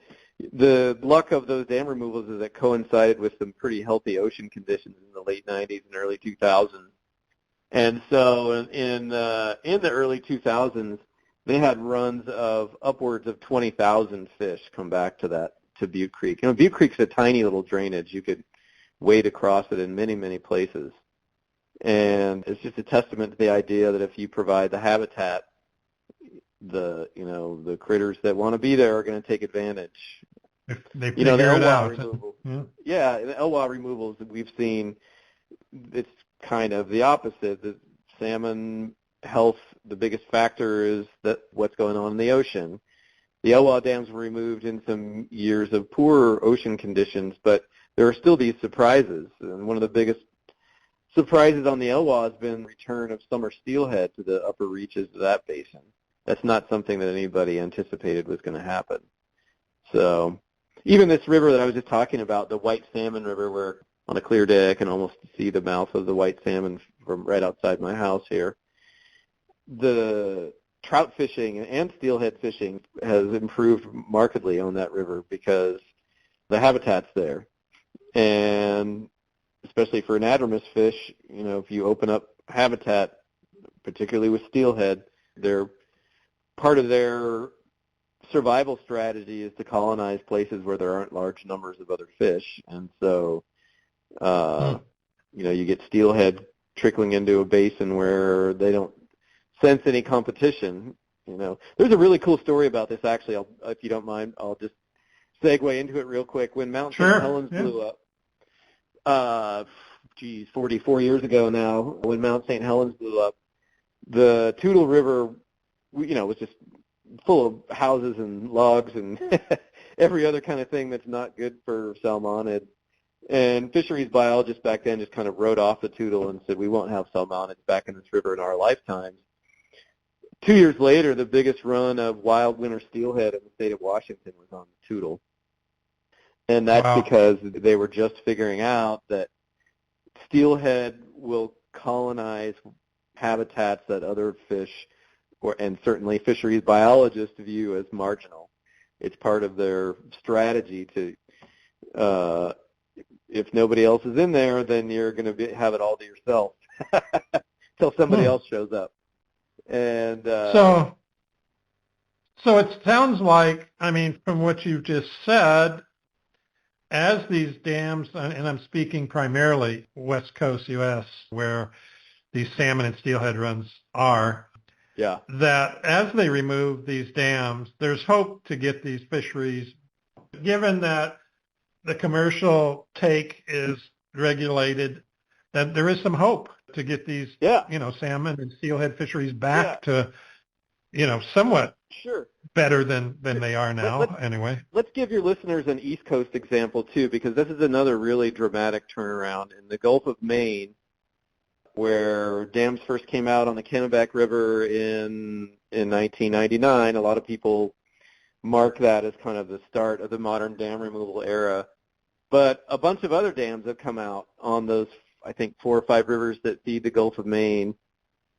the luck of those dam removals is it coincided with some pretty healthy ocean conditions in the late 90s and early 2000s. And so in the early 2000s, they had runs of upwards of 20,000 fish come back to Butte Creek. Butte Creek's a tiny little drainage. You could wade across it in many, many places. And it's just a testament to the idea that if you provide the habitat, the critters that want to be there are going to take advantage. If they figure it out. Removal. Yeah, the LWA removals that we've seen, it's kind of the opposite. The salmon health, the biggest factor is that what's going on in the ocean. The LWA dams were removed in some years of poor ocean conditions, but there are still these surprises. And one of the biggest surprises on the LWA has been the return of summer steelhead to the upper reaches of that basin. That's not something that anybody anticipated was going to happen. So even this river that I was just talking about, the White Salmon River, where on a clear day I can almost see the mouth of the white salmon from right outside my house here. The trout fishing and steelhead fishing has improved markedly on that river because the habitat's there. And especially for anadromous fish, if you open up habitat, particularly with steelhead, part of their survival strategy is to colonize places where there aren't large numbers of other fish. And so, you get steelhead trickling into a basin where they don't sense any competition. There's a really cool story about this, actually. If you don't mind, I'll just segue into it real quick. When Mount St. Helens blew up, 44 years ago now, when Mount St. Helens blew up, the Toutle River, was just full of houses and logs and every other kind of thing that's not good for salmonid. And fisheries biologists back then just kind of wrote off the Toutle and said, we won't have salmonids back in this river in our lifetimes. 2 years later, the biggest run of wild winter steelhead in the state of Washington was on the Toutle. And that's Wow. because they were just figuring out that steelhead will colonize habitats that other fish and certainly fisheries biologists view as marginal. It's part of their strategy to, if nobody else is in there, then you're going to have it all to yourself until somebody else shows up. And so it sounds like, I mean, from what you've just said, as these dams, and I'm speaking primarily West Coast U.S., where these salmon and steelhead runs are, yeah, that as they remove these dams, there's hope to get these fisheries, given that the commercial take is regulated, that there is some hope to get these, salmon and steelhead fisheries back to, somewhat better than they are now, anyway. Let's give your listeners an East Coast example, too, because this is another really dramatic turnaround. In the Gulf of Maine, where dams first came out on the Kennebec River in 1999, a lot of people mark that as kind of the start of the modern dam removal era. But a bunch of other dams have come out on those, I think, 4 or 5 rivers that feed the Gulf of Maine.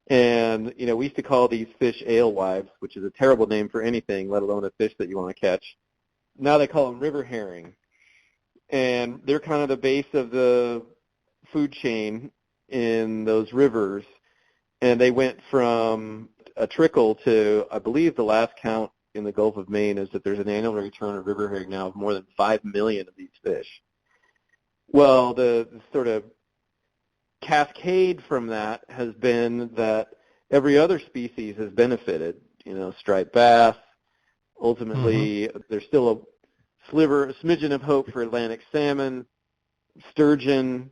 And, we used to call these fish alewives, which is a terrible name for anything, let alone a fish that you want to catch. Now they call them river herring. And they're kind of the base of the food chain in those rivers. And they went from a trickle to, I believe the last count in the Gulf of Maine is that there's an annual return of river herring now of more than 5 million of these fish. Well, the sort of cascade from that has been that every other species has benefited. Striped bass. Ultimately, there's still a smidgen of hope for Atlantic salmon, sturgeon.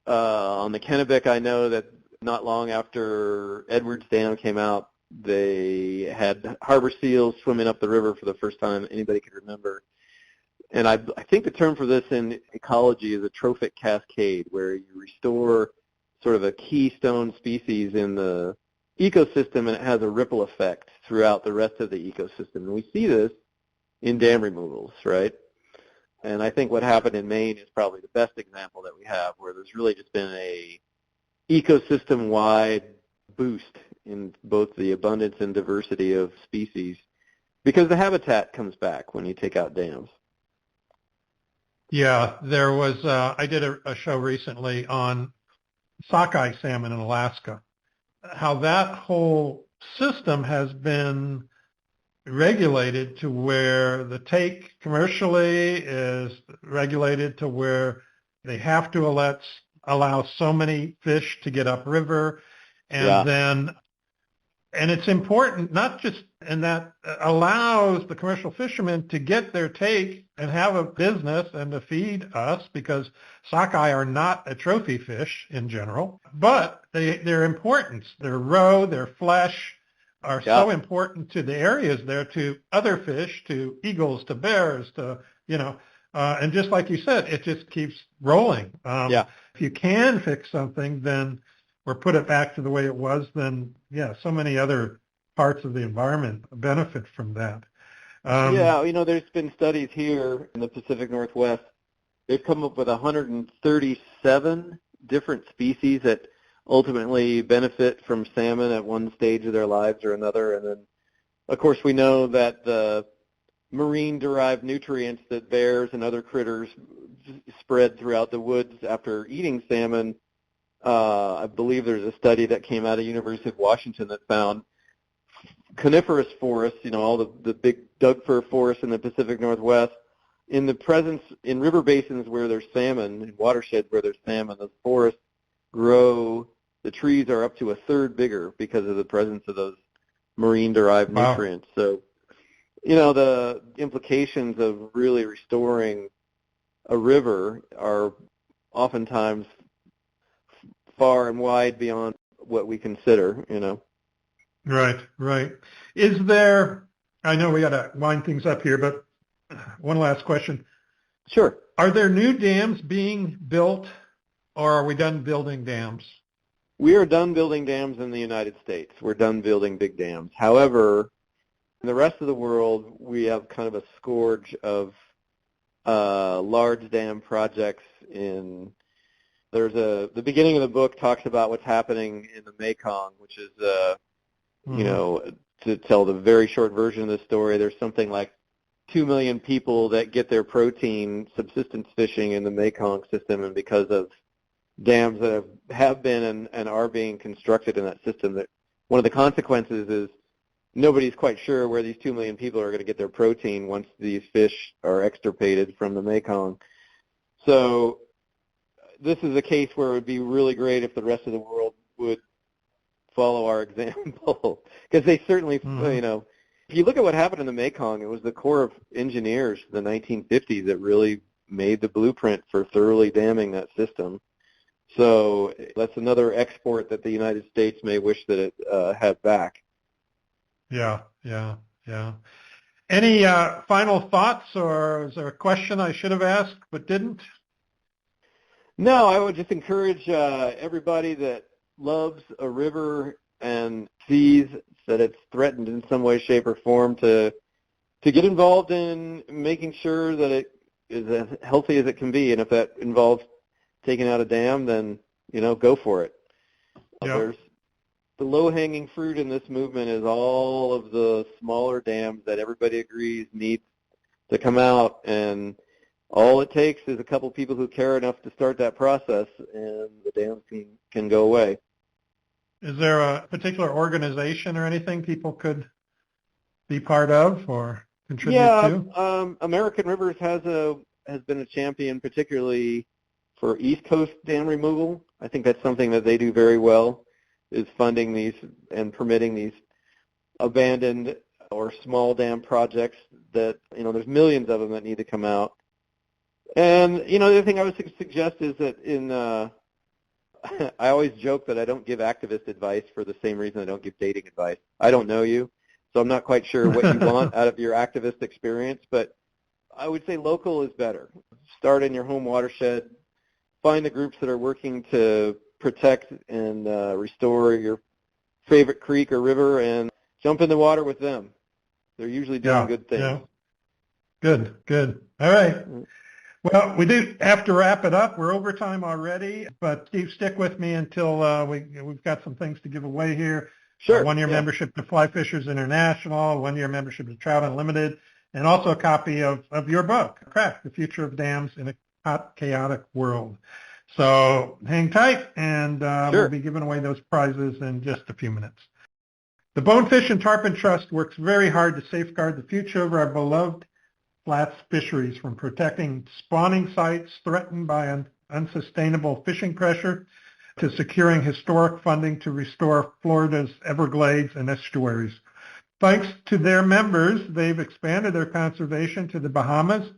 On the Kennebec, I know that not long after Edwards Dam came out, they had harbor seals swimming up the river for the first time anybody could remember. And I think the term for this in ecology is a trophic cascade, where you restore sort of a keystone species in the ecosystem, and it has a ripple effect throughout the rest of the ecosystem. And we see this in dam removals, right? And I think what happened in Maine is probably the best example that we have, where there's really just been a ecosystem-wide boost in both the abundance and diversity of species, because the habitat comes back when you take out dams. Yeah, there was, I did a show recently on sockeye salmon in Alaska, how that whole system has been regulated to where the take commercially is regulated to where they have to allow so many fish to get upriver, and and it's important not just, and that allows the commercial fishermen to get their take and have a business and to feed us, because sockeye are not a trophy fish in general, but their importance, their roe, their flesh are so important to the areas there, to other fish, to eagles, to bears, to, and just like you said, it just keeps rolling. If you can fix something, then, or put it back to the way it was, then, so many other parts of the environment benefit from that. There's been studies here in the Pacific Northwest. They've come up with 137 different species that ultimately benefit from salmon at one stage of their lives or another. And then, of course, we know that the marine-derived nutrients that bears and other critters spread throughout the woods after eating salmon. I believe there's a study that came out of University of Washington that found coniferous forests, all the big Doug fir forests in the Pacific Northwest, in the presence, in river basins where there's salmon, in watersheds where there's salmon, those forests grow, the trees are up to a third bigger because of the presence of those marine-derived nutrients. So, the implications of really restoring a river are oftentimes far and wide beyond what we consider, Right, right. Is there, I know we got to wind things up here, but one last question. Sure. Are there new dams being built, or are we done building dams? We are done building dams in the United States. We're done building big dams. However, in the rest of the world, we have kind of a scourge of large dam projects the beginning of the book talks about what's happening in the Mekong, which is, to tell the very short version of the story, there's something like 2 million people that get their protein subsistence fishing in the Mekong system, and because of dams that have been and are being constructed in that system, that one of the consequences is nobody's quite sure where these 2 million people are going to get their protein once these fish are extirpated from the Mekong. So this is a case where it would be really great if the rest of the world would follow our example, because they certainly, if you look at what happened in the Mekong, it was the Corps of Engineers in the 1950s that really made the blueprint for thoroughly damming that system. So that's another export that the United States may wish that it had back. Yeah. Any final thoughts, or is there a question I should have asked but didn't? No, I would just encourage everybody that loves a river and sees that it's threatened in some way, shape, or form to get involved in making sure that it is as healthy as it can be. And if that involves taking out a dam, then, go for it. Yep. There's the low-hanging fruit in this movement is all of the smaller dams that everybody agrees need to come out, and all it takes is a couple people who care enough to start that process, and the dams can go away. Is there a particular organization or anything people could be part of or contribute to? Yeah, American Rivers has been a champion, particularly for East Coast dam removal. I think that's something that they do very well, is funding these and permitting these abandoned or small dam projects that, there's millions of them that need to come out. And, the other thing I would suggest is that I always joke that I don't give activist advice for the same reason I don't give dating advice. I don't know you, so I'm not quite sure what you want out of your activist experience, but I would say local is better. Start in your home watershed. Find the groups that are working to protect and restore your favorite creek or river, and jump in the water with them. They're usually doing good things. Yeah. Good. All right. Well, we do have to wrap it up. We're over time already, but Steve, stick with me until we've got some things to give away here. Sure. One-year membership to Fly Fishers International, one-year membership to Trout Unlimited, and also a copy of your book, Crack, The Future of Dams in a Hot, Chaotic World. So hang tight, and we'll be giving away those prizes in just a few minutes. The Bonefish and Tarpon Trust works very hard to safeguard the future of our beloved flats fisheries, from protecting spawning sites threatened by unsustainable fishing pressure to securing historic funding to restore Florida's Everglades and estuaries. Thanks to their members, they've expanded their conservation to the Bahamas,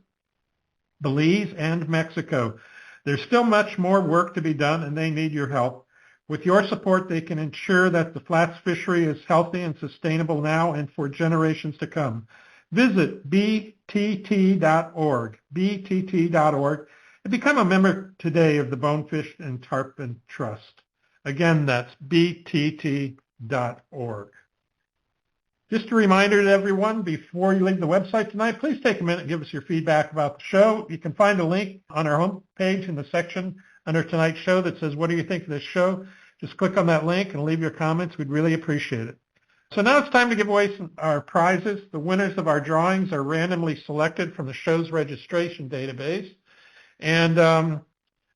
Belize, and Mexico. There's still much more work to be done, and they need your help. With your support, they can ensure that the flats fishery is healthy and sustainable now and for generations to come. Visit btt.org, and become a member today of the Bonefish and Tarpon Trust. Again, that's btt.org. Just a reminder to everyone, before you leave the website tonight, please take a minute and give us your feedback about the show. You can find a link on our homepage in the section under tonight's show that says, what do you think of this show? Just click on that link and leave your comments. We'd really appreciate it. So now it's time to give away our prizes. The winners of our drawings are randomly selected from the show's registration database. And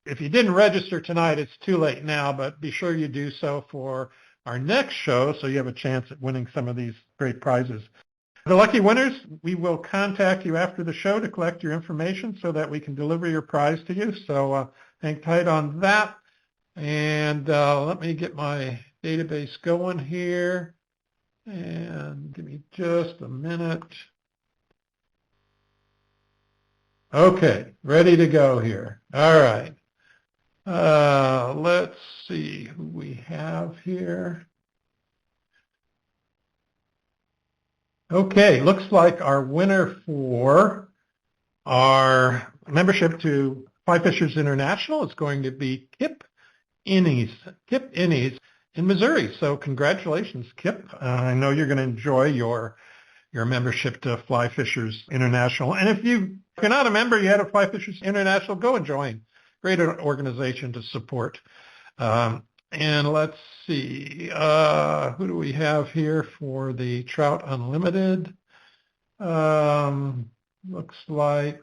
if you didn't register tonight, it's too late now, but be sure you do so for our next show so you have a chance at winning some of these great prizes. The lucky winners, we will contact you after the show to collect your information so that we can deliver your prize to you. So hang tight on that. And let me get my database going here. And give me just a minute. Okay, ready to go here. All right. Let's see who we have here. Okay, looks like our winner for our membership to Fly Fishers International is going to be Kip Innes. Kip Innes in Missouri. So congratulations, Kip. I know you're going to enjoy your membership to Fly Fishers International. And if you're not a member yet of Fly Fishers International, go and join. Great organization to support. And let's see, who do we have here for the Trout Unlimited? Looks like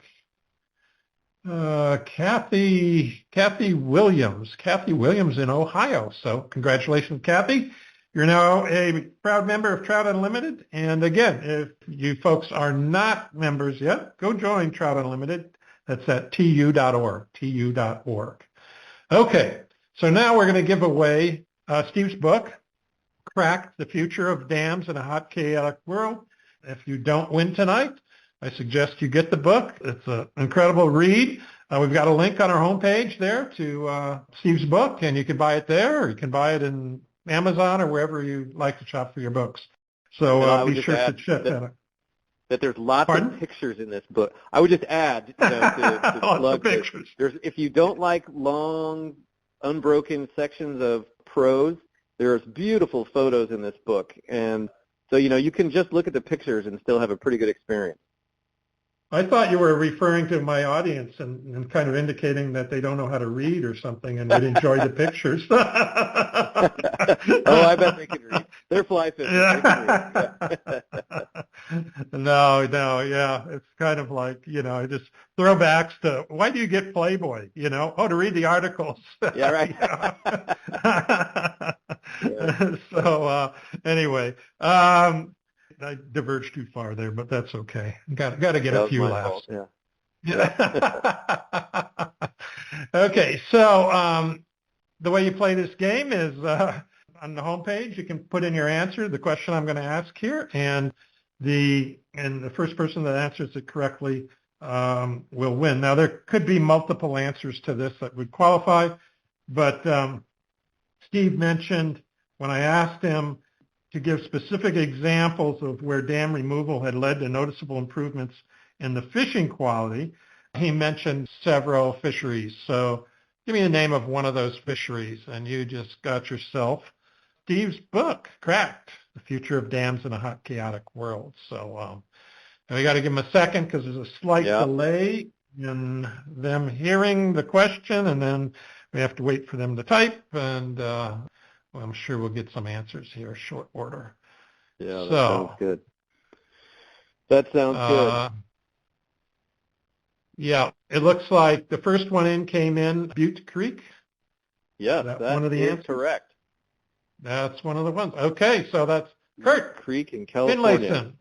Kathy Williams. Kathy Williams in Ohio. So congratulations, Kathy. You're now a proud member of Trout Unlimited. And again, if you folks are not members yet, go join Trout Unlimited. That's at tu.org, tu.org. Okay, so now we're going to give away Steve's book, Cracked: The Future of Dams in a Hot, Chaotic World. If you don't win tonight, I suggest you get the book. It's an incredible read. We've got a link on our homepage there to Steve's book, and you can buy it there, or you can buy it in Amazon or wherever you like to shop for your books. So be sure to check that out. That there's lots of pictures in this book. I would just add to plug pictures. If you don't like long, unbroken sections of prose, there's beautiful photos in this book. And so, you can just look at the pictures and still have a pretty good experience. I thought you were referring to my audience and kind of indicating that they don't know how to read or something and would enjoy the pictures. Oh, I bet they can read. They're fly fishing. Yeah. No, yeah. It's kind of like, just throwbacks to, why do you get Playboy? To read the articles. Yeah, right. Yeah. So anyway, I diverged too far there, but that's okay. Got to get a few laughs. Fault, yeah. Okay, so the way you play this game is on the homepage. You can put in your answer, the question I'm going to ask here, and the first person that answers it correctly will win. Now, there could be multiple answers to this that would qualify, but Steve mentioned when I asked him to give specific examples of where dam removal had led to noticeable improvements in the fishing quality, he mentioned several fisheries. So give me the name of one of those fisheries, and you just got yourself Steve's book, Cracked: The Future of Dams in a Hot, Chaotic World. So we got to give him a second because there's a slight delay in them hearing the question, and then we have to wait for them to type, and well, I'm sure we'll get some answers here, short order. Yeah, that sounds good. That sounds good. Yeah, it looks like the first one in came in Butte Creek. Yes, that one of the is answers? Correct. That's one of the ones. Okay, so that's Kurt Creek in California. Finlayson.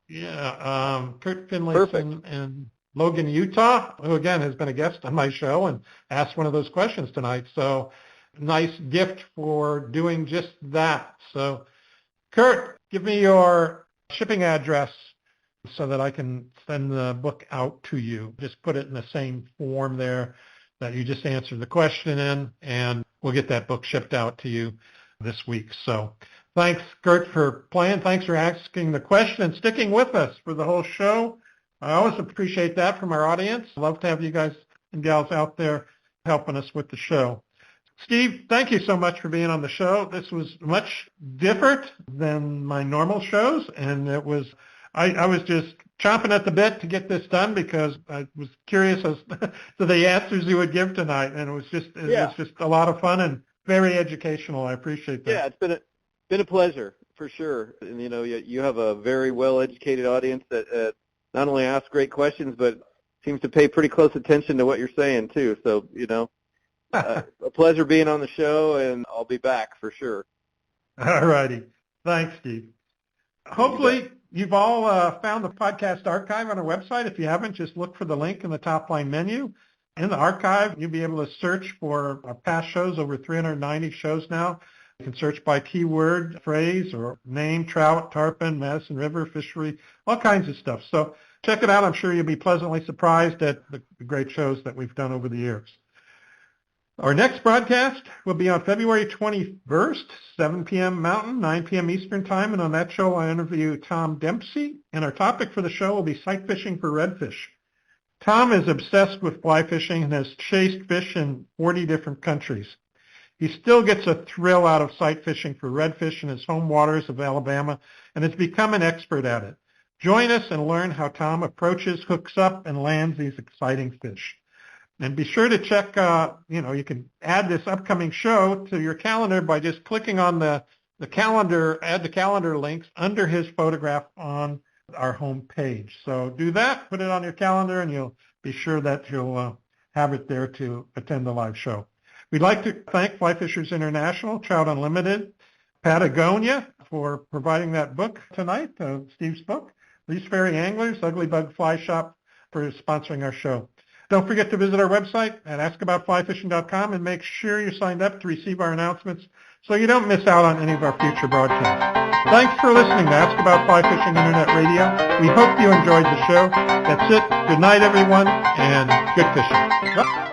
Yeah, Kurt Finlayson in Logan, Utah, who again has been a guest on my show and asked one of those questions tonight. So nice gift for doing just that. So Kurt, give me your shipping address so that I can send the book out to you. Just put it in the same form there that you just answered the question in, and we'll get that book shipped out to you this week. So thanks, Kurt, for playing. Thanks for asking the question and sticking with us for the whole show. I always appreciate that from our audience. Love to have you guys and gals out there helping us with the show. Steve, thank you so much for being on the show. This was much different than my normal shows, and it was I was just chomping at the bit to get this done because I was curious as to the answers you would give tonight, and it was just a lot of fun and very educational. I appreciate that. Yeah, it's been a pleasure for sure. And you have a very well educated audience that not only asks great questions but seems to pay pretty close attention to what you're saying too. So a pleasure being on the show, and I'll be back for sure. All righty. Thanks, Steve. Hopefully you've all found the podcast archive on our website. If you haven't, just look for the link in the top line menu. In the archive, you'll be able to search for our past shows, over 390 shows now. You can search by keyword, phrase, or name, trout, tarpon, Madison River, fishery, all kinds of stuff. So check it out. I'm sure you'll be pleasantly surprised at the great shows that we've done over the years. Our next broadcast will be on February 21st, 7 p.m. Mountain, 9 p.m. Eastern Time, and on that show I interview Tom Dempsey, and our topic for the show will be sight fishing for redfish. Tom is obsessed with fly fishing and has chased fish in 40 different countries. He still gets a thrill out of sight fishing for redfish in his home waters of Alabama and has become an expert at it. Join us and learn how Tom approaches, hooks up, and lands these exciting fish. And be sure to check, you can add this upcoming show to your calendar by just clicking on the calendar, add the calendar links under his photograph on our home page. So do that, put it on your calendar, and you'll be sure that you'll have it there to attend the live show. We'd like to thank Fly Fishers International, Trout Unlimited, Patagonia for providing that book tonight, Steve's book, Least Ferry Anglers, Ugly Bug Fly Shop for sponsoring our show. Don't forget to visit our website at askaboutflyfishing.com and make sure you're signed up to receive our announcements so you don't miss out on any of our future broadcasts. Thanks for listening to Ask About Fly Fishing Internet Radio. We hope you enjoyed the show. That's it. Good night, everyone, and good fishing.